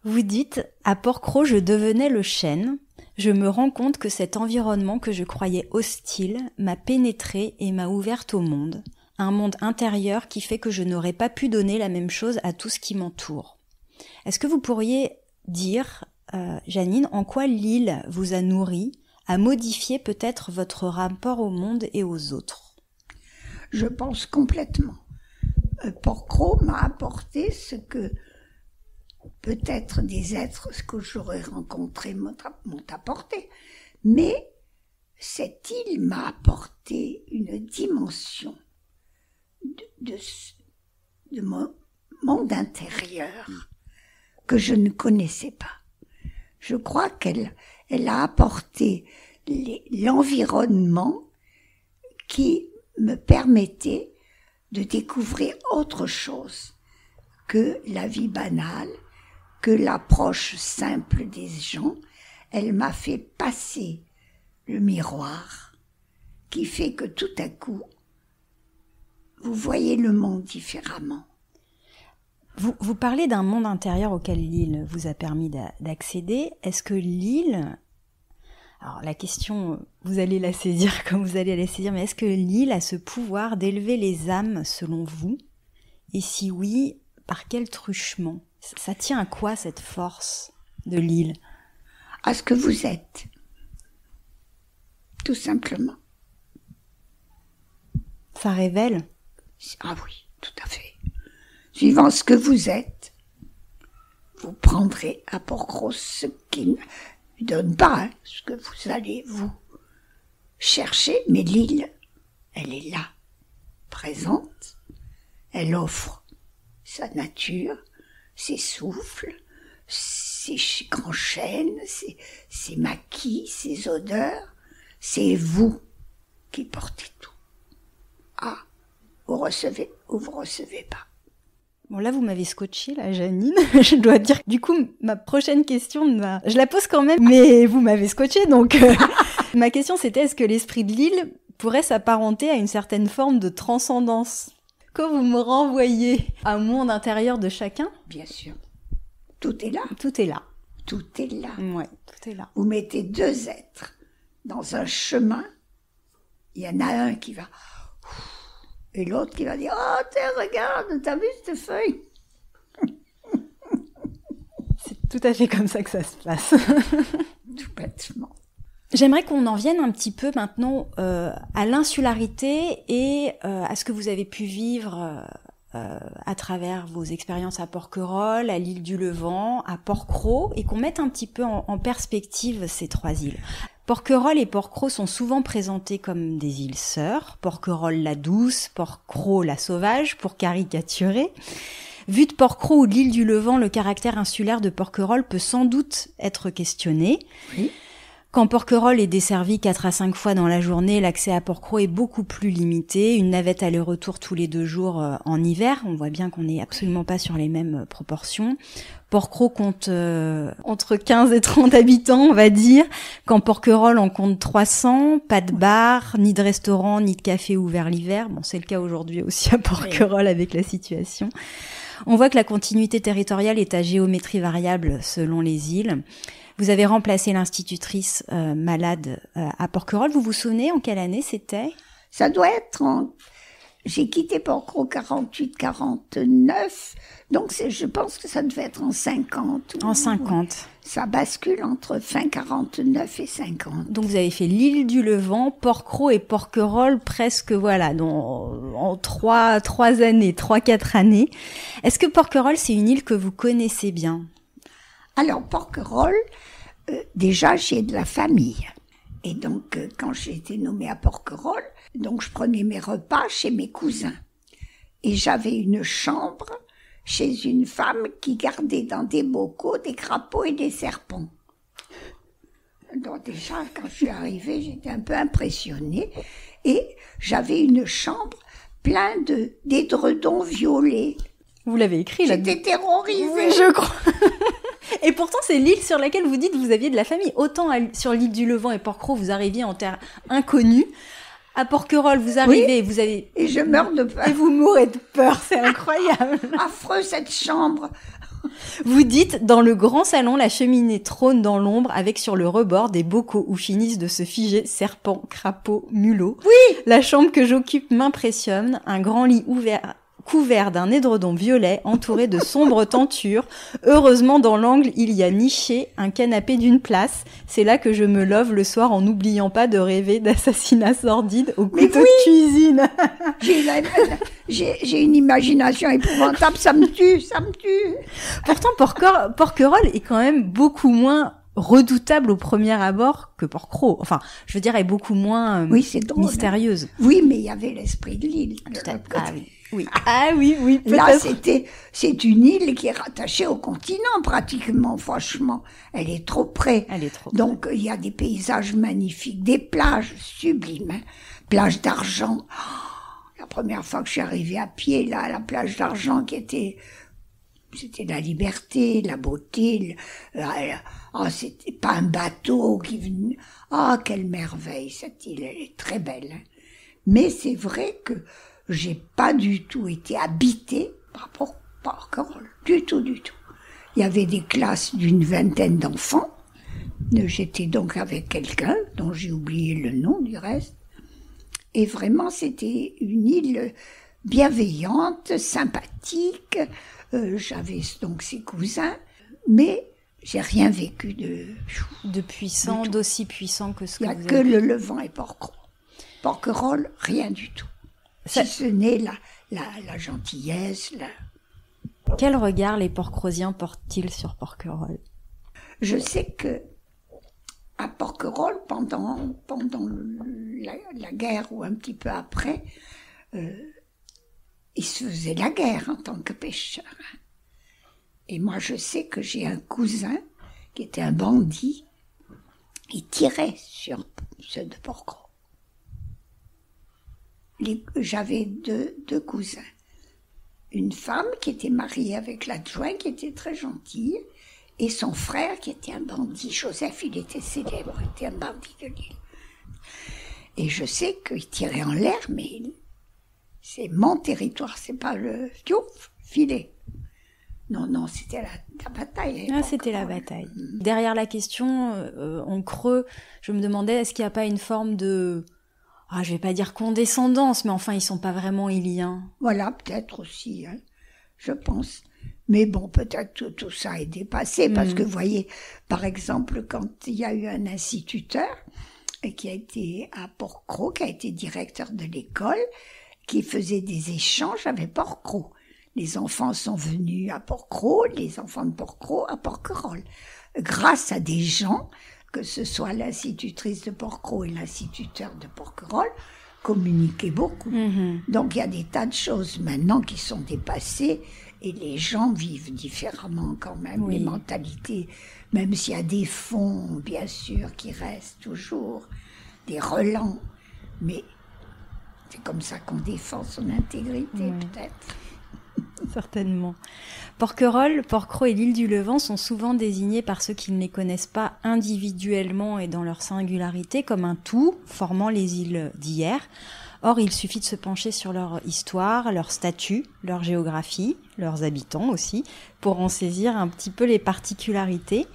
Vous dites, à Porquerolles, je devenais le chêne. Je me rends compte que cet environnement que je croyais hostile m'a pénétré et m'a ouverte au monde. Un monde intérieur qui fait que je n'aurais pas pu donner la même chose à tout ce qui m'entoure. Est-ce que vous pourriez dire, Jeannine, en quoi l'île vous a nourri, a modifié peut-être votre rapport au monde et aux autres? Je pense complètement. Porquerolles m'a apporté ce que peut-être des êtres que j'aurais rencontrés m'ont apporté. Mais cette île m'a apporté une dimension de mon monde intérieur que je ne connaissais pas. Je crois qu'elle a apporté l'environnement qui me permettait de découvrir autre chose que la vie banale, que l'approche simple des gens. Elle m'a fait passer le miroir qui fait que tout à coup, vous voyez le monde différemment. Vous parlez d'un monde intérieur auquel l'île vous a permis d'accéder. Est-ce que l'île... Alors la question, vous allez la saisir comme vous allez la saisir, mais est-ce que l'île a ce pouvoir d'élever les âmes selon vous? Et si oui, par quel truchement? Ça tient à quoi cette force de l'île? À ce que vous êtes. Tout simplement. Ça révèle? Ah oui, tout à fait. Suivant ce que vous êtes, vous prendrez à Porquerolles ce qui ne donne pas, ce que vous allez vous chercher. Mais l'île, elle est là, présente. Elle offre sa nature, ses souffles, ses grands chênes, ses maquis, ses odeurs. C'est vous qui portez tout. Ah, vous recevez ou vous recevez pas. Bon, là, vous m'avez scotché, là, Jeannine. Je dois dire, du coup, ma prochaine question, je la pose quand même, mais vous m'avez scotché, donc ma question, c'était est-ce que l'esprit de l'île pourrait s'apparenter à une certaine forme de transcendance Quand vous me renvoyez un monde intérieur de chacun, Bien sûr. Tout est là. tout est là. Tout est là. Ouais, tout est là. Vous mettez deux êtres dans un chemin, il y en a un qui va... Et l'autre qui va dire « Oh, tiens, regarde, t'as vu cette feuille ?» C'est tout à fait comme ça que ça se passe. Tout bêtement. J'aimerais qu'on en vienne un petit peu maintenant à l'insularité et à ce que vous avez pu vivre à travers vos expériences à Porquerolles, à l'île du Levant, à Porquerolles, et qu'on mette un petit peu en perspective ces trois îles. Porquerolles et Porquerolles sont souvent présentés comme des îles sœurs, Porquerolles la douce, Porquerolles la sauvage, pour caricaturer. Vu de Porquerolles ou de l'île du Levant, le caractère insulaire de Porquerolles peut sans doute être questionné. Oui. Quand Porquerolles est desservi 4 à 5 fois dans la journée, l'accès à Porquerolles est beaucoup plus limité. Une navette aller-retour tous les 2 jours en hiver. On voit bien qu'on n'est absolument pas sur les mêmes proportions. Porquerolles compte entre 15 et 30 habitants, on va dire. Quand Porquerolles en compte 300, pas de bar, ni de restaurant, ni de café ouvert l'hiver. Bon, c'est le cas aujourd'hui aussi à Porquerolles avec la situation. On voit que la continuité territoriale est à géométrie variable selon les îles. Vous avez remplacé l'institutrice malade à Porquerolles. Vous vous souvenez en quelle année c'était ? Ça doit être J'ai quitté Porquerolles 48-49, donc je pense que ça devait être en 50. En 50. Ça bascule entre fin 49 et 50. Donc vous avez fait l'île du Levant, Porquerolles et Porquerolles presque, voilà, en 3-4 années. Est-ce que Porquerolles, c'est une île que vous connaissez bien ? Alors, Porquerolles, déjà, j'ai de la famille. Et donc, quand j'ai été nommée à Porquerolles, donc je prenais mes repas chez mes cousins. Et j'avais une chambre chez une femme qui gardait dans des bocaux des crapauds et des serpents. Donc déjà, quand je suis arrivée, j'étais un peu impressionnée. Et j'avais une chambre pleine d'édredons violets. Vous l'avez écrit, là. J'étais terrorisée. Oui, je crois. Et pourtant, c'est l'île sur laquelle vous dites que vous aviez de la famille. Autant sur l'île du Levant et Porquerolles, vous arriviez en terre inconnue. À Porquerolles, vous arrivez, oui, vous avez... Et je meurs de peur. Et vous mourrez de peur, c'est incroyable. Affreux, cette chambre. Vous dites, dans le grand salon, la cheminée trône dans l'ombre avec sur le rebord des bocaux où finissent de se figer serpents, crapauds, mulots. Oui. La chambre que j'occupe m'impressionne, un grand lit ouvert... couvert d'un édredon violet entouré de sombres tentures. Heureusement, dans l'angle, il y a niché un canapé d'une place. C'est là que je me love le soir en n'oubliant pas de rêver d'assassinats sordides au couteau de cuisine. J'ai une imagination épouvantable, ça me tue. Pourtant, Porquerolles est quand même beaucoup moins redoutable au premier abord que Porquerolles. Enfin, je veux dire, est beaucoup moins c'est drôle, mystérieuse. Hein. Oui, mais il y avait l'esprit de l'île. Ah oui. Oui. Ah oui, peut-être. Là, c'est une île qui est rattachée au continent, pratiquement, franchement. Elle est trop près. Donc, il y a des paysages magnifiques, des plages sublimes, hein. Plage d'Argent. Oh, la première fois que je suis arrivée à pied, là, à la plage d'Argent, c'était la liberté, la beauté. C'était pas un bateau qui venait. Ah, quelle merveille, cette île, elle est très belle. Hein. Mais c'est vrai que j'ai pas du tout été habitée par Porquerolles. Du tout. Il y avait des classes d'une 20aine d'enfants. J'étais donc avec quelqu'un, dont j'ai oublié le nom du reste. Et vraiment, c'était une île bienveillante, sympathique. J'avais donc ses cousins, mais j'ai rien vécu de puissant, d'aussi puissant que ce que vous avez. Il n'y a que le Levant et Porquerolles. Porquerolles, rien du tout. Si ce n'est la gentillesse. Quel regard les Porquerolliens portent-ils sur Porquerolles ? Je sais que à Porquerolles, pendant la guerre ou un petit peu après, ils se faisaient la guerre en tant que pêcheurs. Et moi, je sais que j'ai un cousin qui était un bandit. Il tirait sur ceux de Porquerolles. J'avais deux cousins. Une femme qui était mariée avec l'adjoint, qui était très gentille, et son frère qui était un bandit. Joseph, il était célèbre, il était un bandit de l'île. Et je sais qu'il tirait en l'air, mais C'est mon territoire, c'est pas le filet. Non, c'était la bataille. Ah, c'était la bataille. Derrière la question, en creux, je me demandais, est-ce qu'il n'y a pas une forme de... je vais pas dire condescendance, mais enfin, ils sont pas vraiment iliens. Voilà, peut-être aussi, hein, je pense. Mais bon, peut-être tout ça est dépassé, parce que vous voyez, par exemple, quand il y a eu un instituteur qui a été à Porquerolles, qui a été directeur de l'école, qui faisait des échanges avec Porquerolles. Les enfants sont venus à Porquerolles, les enfants de Porquerolles à Porquerolles. Grâce à des gens, que ce soit l'institutrice de Porquerolles et l'instituteur de Porquerolles, communiquaient beaucoup. Donc il y a des tas de choses maintenant qui sont dépassées et les gens vivent différemment quand même, Oui. les mentalités, même s'il y a des fonds, bien sûr, qui restent toujours, des relents, mais c'est comme ça qu'on défend son intégrité, peut-être. Certainement. Porquerolles, Porquerolles et l'île du Levant sont souvent désignés par ceux qui ne les connaissent pas individuellement et dans leur singularité comme un tout formant les îles d'hier. Or, il suffit de se pencher sur leur histoire, leur statut, leur géographie, leurs habitants aussi, pour en saisir un petit peu les particularités.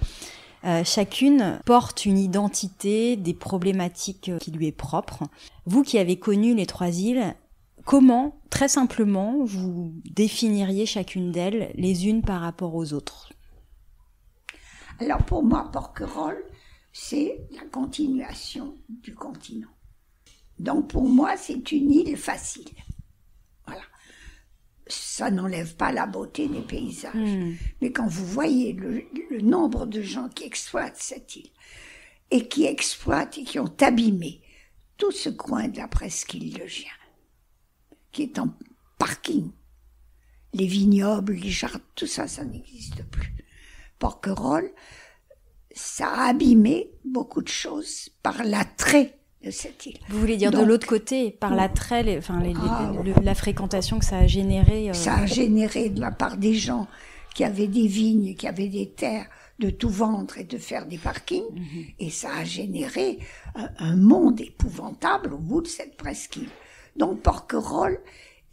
Chacune porte une identité, des problématiques qui lui est propre. Vous qui avez connu les 3 îles, comment, très simplement, vous définiriez chacune d'elles, les unes par rapport aux autres? Alors pour moi, Porquerolles, c'est la continuation du continent. Donc pour moi, c'est une île facile. Voilà. Ça n'enlève pas la beauté des paysages. Mais quand vous voyez le nombre de gens qui exploitent cette île, et qui exploitent et qui ont abîmé tout ce coin de la presqu'île de Gien, qui est en parking. Les vignobles, les jardins, tout ça, ça n'existe plus. Porquerolles, ça a abîmé beaucoup de choses par l'attrait de cette île. Vous voulez dire Donc, de l'autre côté, par l'attrait, la fréquentation que ça a généré Ça a généré de la part des gens qui avaient des vignes, qui avaient des terres, de tout vendre et de faire des parkings. Et ça a généré un monde épouvantable au bout de cette presqu'île. Donc Porquerolles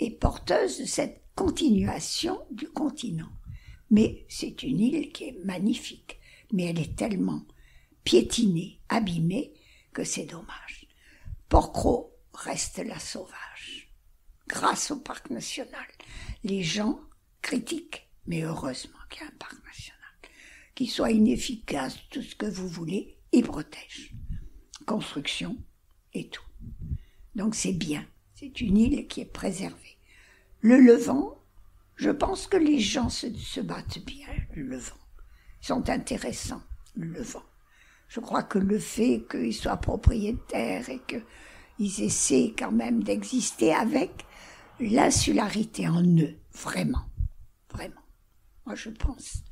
est porteuse de cette continuation du continent. Mais c'est une île qui est magnifique. Mais elle est tellement piétinée, abîmée, que c'est dommage. Porquerolles reste la sauvage. Grâce au parc national. Les gens critiquent, mais heureusement qu'il y a un parc national. Qu'il soit inefficace, tout ce que vous voulez, il protège. Construction et tout. Donc c'est bien. C'est une île qui est préservée. Le Levant, je pense que les gens se battent bien, le Levant. Ils sont intéressants, le Levant. Je crois que le fait qu'ils soient propriétaires et qu'ils essaient quand même d'exister avec l'insularité en eux, vraiment, vraiment. Moi je pense,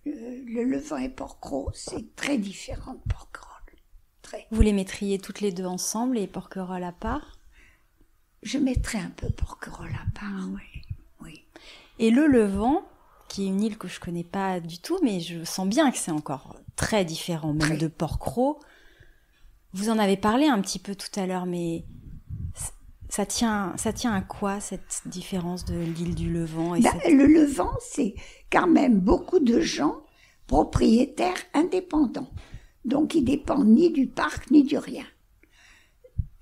le Levant et Porquerolles, c'est très différent de Porquerolles. Très. Vous les mettriez toutes les deux ensemble et Porquerolles à part? Je mettrais un peu Porquerolles à part, oui. Et le Levant, qui est une île que je connais pas du tout, mais je sens bien que c'est encore très différent, même de Porquerolles. Vous en avez parlé un petit peu tout à l'heure, mais ça tient à quoi cette différence de l'île du Levant et Le Levant, c'est quand même beaucoup de gens propriétaires indépendants. Donc ils dépendent ni du parc ni du rien.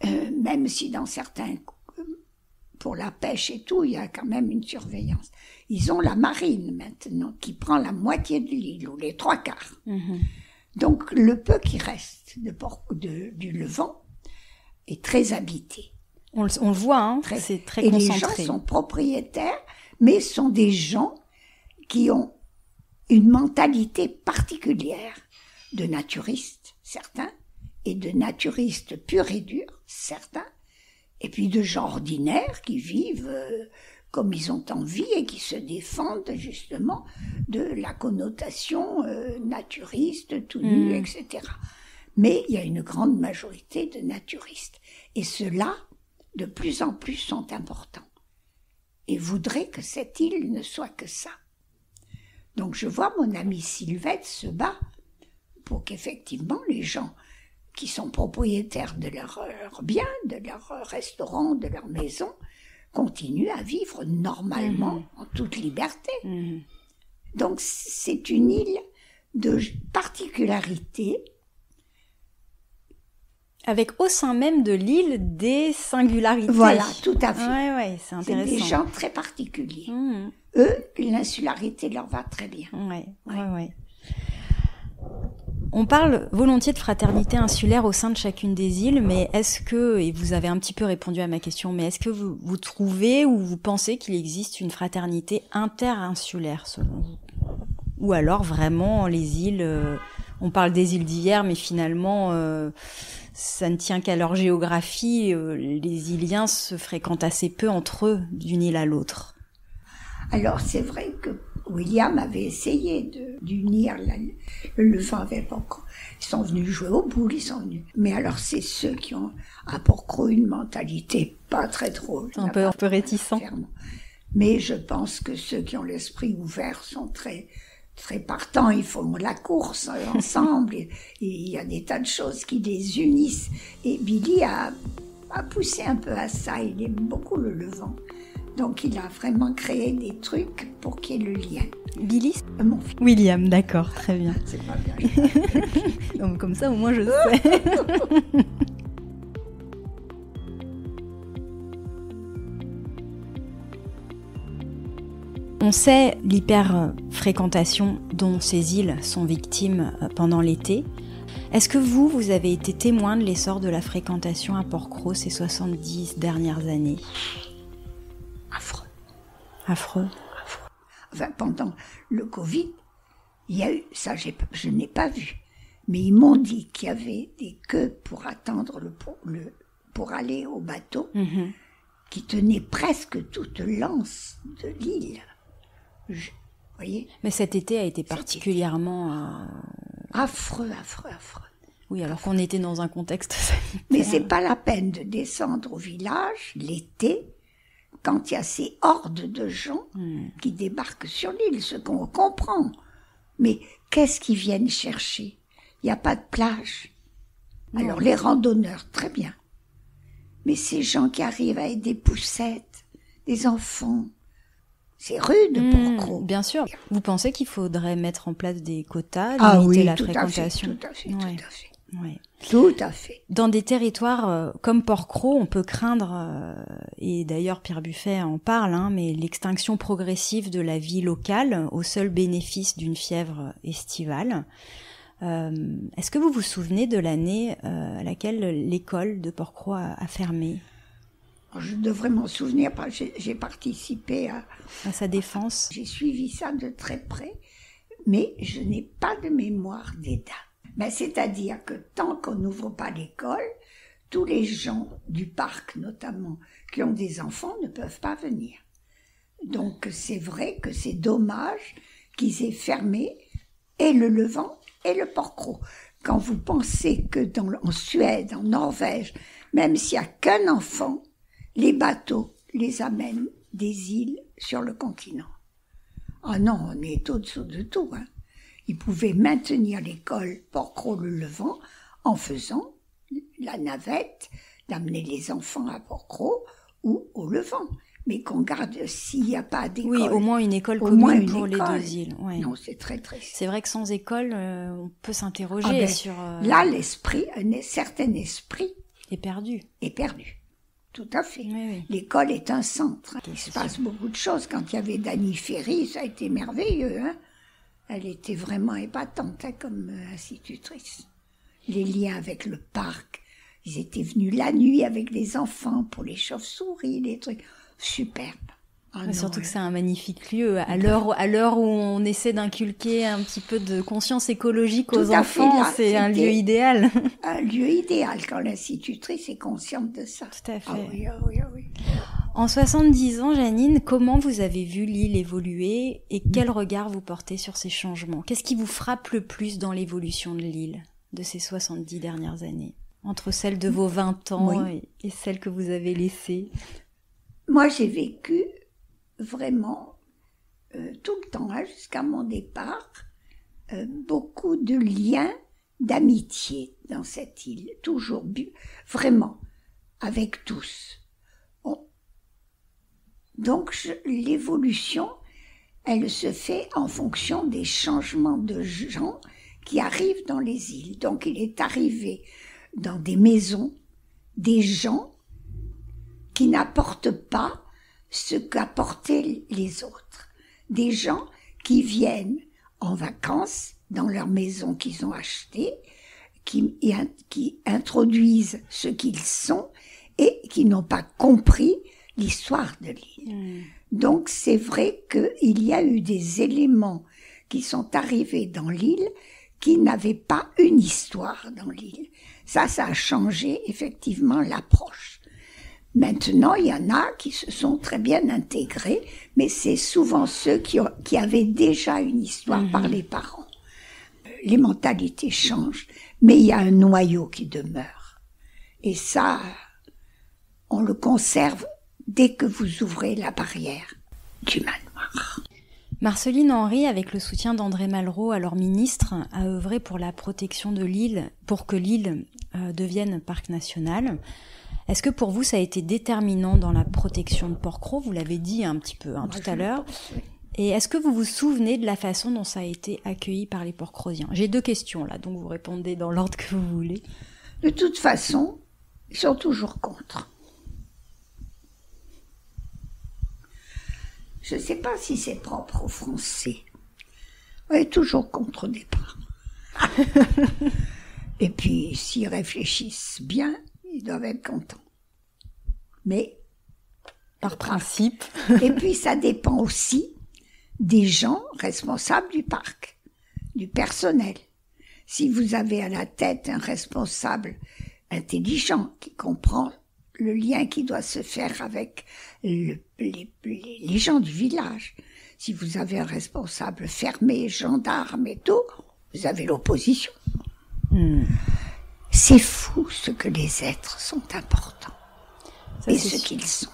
Même si dans certains, pour la pêche et tout, il y a quand même une surveillance. Ils ont la marine maintenant, qui prend la moitié de l'île, ou les 3/4. Donc le peu qui reste du Levant est très habité. On le voit, hein, c'est très et concentré. Les gens sont propriétaires, mais sont des gens qui ont une mentalité particulière de naturistes, certains, et de naturistes purs et durs, certains, et puis de gens ordinaires qui vivent comme ils ont envie et qui se défendent justement de la connotation naturiste, tout nu, etc. Mais il y a une grande majorité de naturistes. Et ceux-là, de plus en plus, sont importants. Et voudraient que cette île ne soit que ça. Donc je vois mon ami Sylvette se bat pour qu'effectivement les gens qui sont propriétaires de leurs biens, de leurs restaurants, de leurs maisons, continuent à vivre normalement, en toute liberté. Donc c'est une île de particularité. Avec au sein même de l'île des singularités. Voilà, tout à fait. Ouais, c'est intéressant. C'est des gens très particuliers. Eux, l'insularité leur va très bien. Ouais. On parle volontiers de fraternité insulaire au sein de chacune des îles, mais est-ce que, et vous avez un petit peu répondu à ma question, mais est-ce que vous trouvez ou vous pensez qu'il existe une fraternité interinsulaire selon vous? Ou alors vraiment les îles, on parle des îles d'hier, mais finalement ça ne tient qu'à leur géographie, les îliens se fréquentent assez peu entre eux d'une île à l'autre. Alors c'est vrai que William avait essayé d'unir le Levant avec Porquerolles. Ils sont venus jouer au boule, Mais alors c'est ceux qui ont à Porquerolles une mentalité pas très drôle. Un peu réticent. Mais je pense que ceux qui ont l'esprit ouvert sont très très partants. Ils font la course ensemble. Et il y a des tas de choses qui les unissent. Et Billy a poussé un peu à ça. Il aime beaucoup le Levant. Donc il a vraiment créé des trucs pour qu'il y ait le lien. Billy Mon fils. William, d'accord, très bien. C'est pas bien. Donc, comme ça, au moins, je sais. On sait l'hyper-fréquentation dont ces îles sont victimes pendant l'été. Est-ce que vous avez été témoin de l'essor de la fréquentation à Porquerolles ces 70 dernières années ? Affreux. Enfin, pendant le Covid, il y a eu, ça je n'ai pas vu, mais ils m'ont dit qu'il y avait des queues pour attendre pour aller au bateau, qui tenaient presque toute l'anse de l'île. Voyez ? Mais cet été a été particulièrement... Affreux. Oui, alors qu'on était dans un contexte sanitaire. Mais c'est pas la peine de descendre au village l'été, quand il y a ces hordes de gens qui débarquent sur l'île, ce qu'on comprend. Mais qu'est-ce qu'ils viennent chercher ? Il n'y a pas de plage. Alors les randonneurs, très bien. Mais ces gens qui arrivent avec des poussettes, des enfants, c'est rude Porquerolles. Bien sûr. Vous pensez qu'il faudrait mettre en place des quotas, limiter la fréquentation ? Tout à fait. Ouais. Tout à fait. Dans des territoires comme Porquerolles, on peut craindre, et d'ailleurs Pierre Buffet en parle, mais l'extinction progressive de la vie locale au seul bénéfice d'une fièvre estivale. Est-ce que vous vous souvenez de l'année à laquelle l'école de Porquerolles a fermé ? Je devrais m'en souvenir, parce que j'ai participé à sa défense. J'ai suivi ça de très près, mais je n'ai pas de mémoire des dates. Ben, c'est-à-dire que tant qu'on n'ouvre pas l'école, tous les gens du parc notamment, qui ont des enfants, ne peuvent pas venir. Donc c'est vrai que c'est dommage qu'ils aient fermé et le Levant et le Porquerolles. Quand vous pensez que en Suède, en Norvège, même s'il n'y a qu'un enfant, les bateaux les amènent des îles sur le continent. Ah non, on est au-dessous de tout, Ils pouvaient maintenir l'école Porquerolles-le-Levant en faisant la navette d'amener les enfants à Porquerolles ou au Levant. Mais qu'on garde, s'il n'y a pas d'école... Oui, au moins une école commune pour les deux îles. Ouais. Non, c'est très triste. C'est vrai que sans école, on peut s'interroger sur... Là, l'esprit, un certain esprit... est perdu. Tout à fait. Oui. L'école est un centre. Il se passe beaucoup de choses. Quand il y avait Dany Ferry, ça a été merveilleux, Elle était vraiment épatante comme institutrice. Les liens avec le parc, ils étaient venus la nuit avec les enfants pour les chauves-souris, les trucs. Superbe. Surtout que c'est un magnifique lieu. À l'heure où on essaie d'inculquer un petit peu de conscience écologique aux enfants, c'est un lieu idéal. Un lieu idéal quand l'institutrice est consciente de ça. Tout à fait. Ah oui. En 70 ans, Janine, comment vous avez vu l'île évoluer et quel regard vous portez sur ces changements ? Qu'est-ce qui vous frappe le plus dans l'évolution de l'île de ces 70 dernières années ? Entre celle de vos 20 ans et celle que vous avez laissée. Moi, j'ai vécu vraiment tout le temps, jusqu'à mon départ, beaucoup de liens d'amitié dans cette île, toujours vraiment, avec tous. Donc l'évolution, elle se fait en fonction des changements de gens qui arrivent dans les îles. Donc il est arrivé dans des maisons des gens qui n'apportent pas ce qu'apportaient les autres. Des gens qui viennent en vacances dans leur maison qu'ils ont achetée, qui introduisent ce qu'ils sont et qui n'ont pas compris l'histoire de l'île. Donc c'est vrai qu'il y a eu des éléments qui sont arrivés dans l'île qui n'avaient pas une histoire dans l'île. Ça a changé effectivement l'approche. Maintenant, il y en a qui se sont très bien intégrés, mais c'est souvent ceux qui avaient déjà une histoire par les parents. Les mentalités changent, mais il y a un noyau qui demeure. Et ça, on le conserve dès que vous ouvrez la barrière du manoir. Marceline Henry, avec le soutien d'André Malraux, alors ministre, a œuvré pour la protection de l'île, pour que l'île devienne parc national. Est-ce que pour vous, ça a été déterminant dans la protection de Porquerolles ? Vous l'avez dit un petit peu tout à l'heure. Oui. Et est-ce que vous vous souvenez de la façon dont ça a été accueilli par les Porquerolliens ? J'ai 2 questions là, donc vous répondez dans l'ordre que vous voulez. De toute façon, ils sont toujours contre. Je ne sais pas si c'est propre aux Français. On est toujours contre au départ. Et puis, s'ils réfléchissent bien, ils doivent être contents. Mais, par principe. Et puis, ça dépend aussi des gens responsables du parc, du personnel. Si vous avez à la tête un responsable intelligent qui comprend le lien qui doit se faire avec les gens du village, si vous avez un responsable fermé, gendarme et tout, vous avez l'opposition. C'est fou ce que les êtres sont importants et ce qu'ils sont.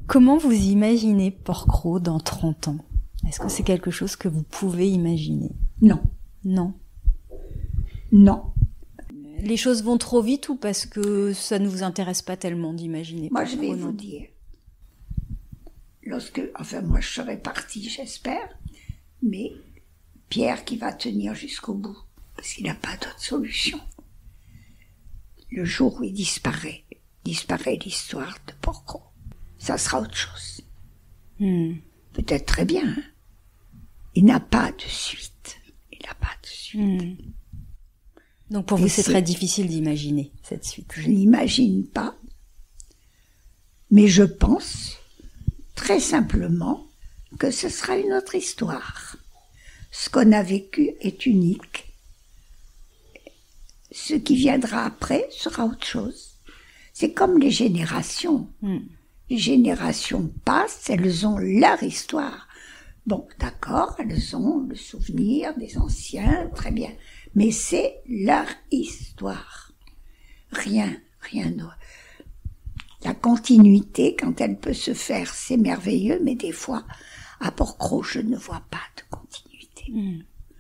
Comment vous imaginez Porquerolles dans 30 ans ? Est-ce que c'est quelque chose que vous pouvez imaginer ? Non. Non. Non. Les choses vont trop vite ou parce que ça ne vous intéresse pas tellement d'imaginer Moi, Porquerolles, je vais vous dire, moi je serai partie, j'espère, mais Pierre qui va tenir jusqu'au bout, parce qu'il n'a pas d'autre solution. Le jour où il disparaît l'histoire de Porquerolles. Ça sera autre chose. Peut-être très bien. Hein. Il n'a pas de suite. Donc pour vous, c'est très difficile d'imaginer cette suite. Je n'imagine pas, mais je pense très simplement que ce sera une autre histoire. Ce qu'on a vécu est unique. Ce qui viendra après sera autre chose. C'est comme les générations. Les générations passent, elles ont leur histoire. Bon, d'accord, elles ont le souvenir des anciens, très bien. Mais c'est leur histoire. Rien d'autre. La continuité, quand elle peut se faire, c'est merveilleux, mais des fois, à Porquerolles, je ne vois pas de continuité.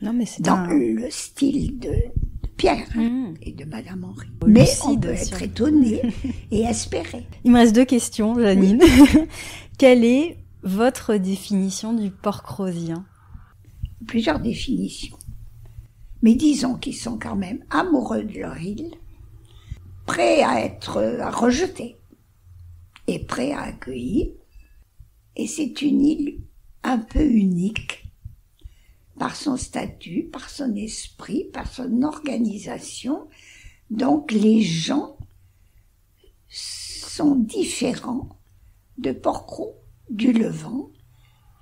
Non, mais c'est dans le style de Pierre et de Madame Henry. Mais on peut être étonné et espérer. Il me reste 2 questions, Janine. Quelle est votre définition du Porquerolles? Plusieurs définitions. Mais disons qu'ils sont quand même amoureux de leur île, prêts à rejeter et prêts à accueillir. Et c'est une île un peu unique par son statut, par son esprit, par son organisation. Donc les gens sont différents de Porquerolles, du Levant.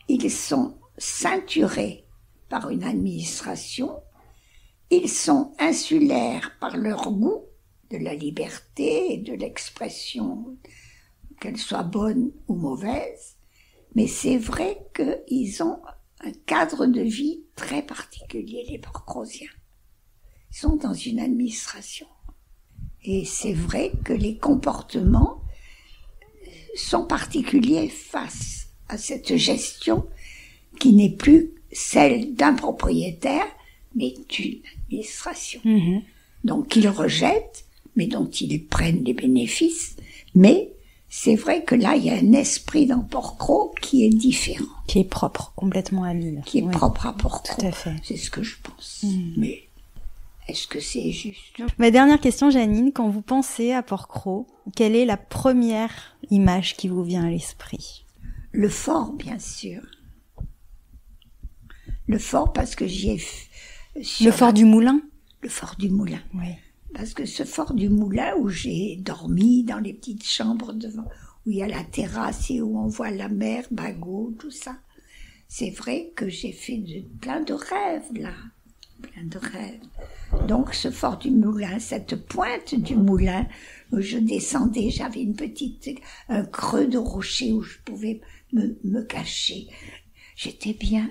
Ils sont ceinturés par une administration. Ils sont insulaires par leur goût de la liberté et de l'expression, qu'elle soit bonne ou mauvaise. Mais c'est vrai qu'ils ont un cadre de vie très particulier, les Porquerolliens. Ils sont dans une administration. Et c'est vrai que les comportements sont particuliers face à cette gestion qui n'est plus celle d'un propriétaire, mais d'une administration. Donc ils rejettent, mais dont ils prennent les bénéfices, mais c'est vrai que là, il y a un esprit dans Porquerolles qui est différent. Qui est propre, complètement à Lille. Qui est propre à Porquerolles. Tout à fait. C'est ce que je pense. Mais est-ce que c'est juste? Ma dernière question, Jeannine, quand vous pensez à Porquerolles, quelle est la première image qui vous vient à l'esprit? Le fort, bien sûr. Le fort, parce que j'y ai... Le fort du Moulin? Le fort du Moulin. Oui. Parce que ce fort du Moulin où j'ai dormi dans les petites chambres devant, où il y a la terrasse et où on voit la mer, Bagot, tout ça. C'est vrai que j'ai fait plein de rêves là, plein de rêves. Donc ce fort du Moulin, cette pointe du Moulin où je descendais, j'avais un creux de rocher où je pouvais me cacher. J'étais bien.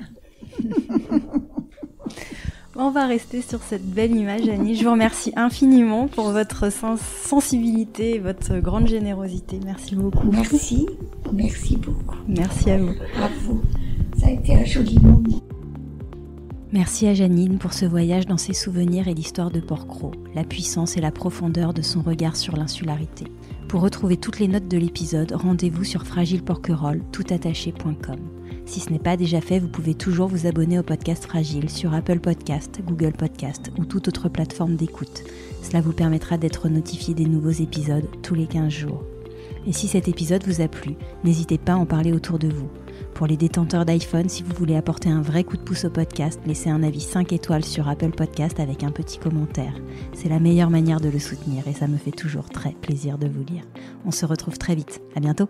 On va rester sur cette belle image, Annie. Je vous remercie infiniment pour votre sensibilité et votre grande générosité. Merci beaucoup. Merci beaucoup. Merci à vous. À vous. Ça a été un joli moment. Merci à Jeannine pour ce voyage dans ses souvenirs et l'histoire de Porquerolles, la puissance et la profondeur de son regard sur l'insularité. Pour retrouver toutes les notes de l'épisode, rendez-vous sur fragileporquerolles.com. Si ce n'est pas déjà fait, vous pouvez toujours vous abonner au podcast Fragile sur Apple Podcast, Google Podcast ou toute autre plateforme d'écoute. Cela vous permettra d'être notifié des nouveaux épisodes tous les 15 jours. Et si cet épisode vous a plu, n'hésitez pas à en parler autour de vous. Pour les détenteurs d'iPhone, si vous voulez apporter un vrai coup de pouce au podcast, laissez un avis 5 étoiles sur Apple Podcast avec un petit commentaire. C'est la meilleure manière de le soutenir et ça me fait toujours très plaisir de vous lire. On se retrouve très vite. À bientôt.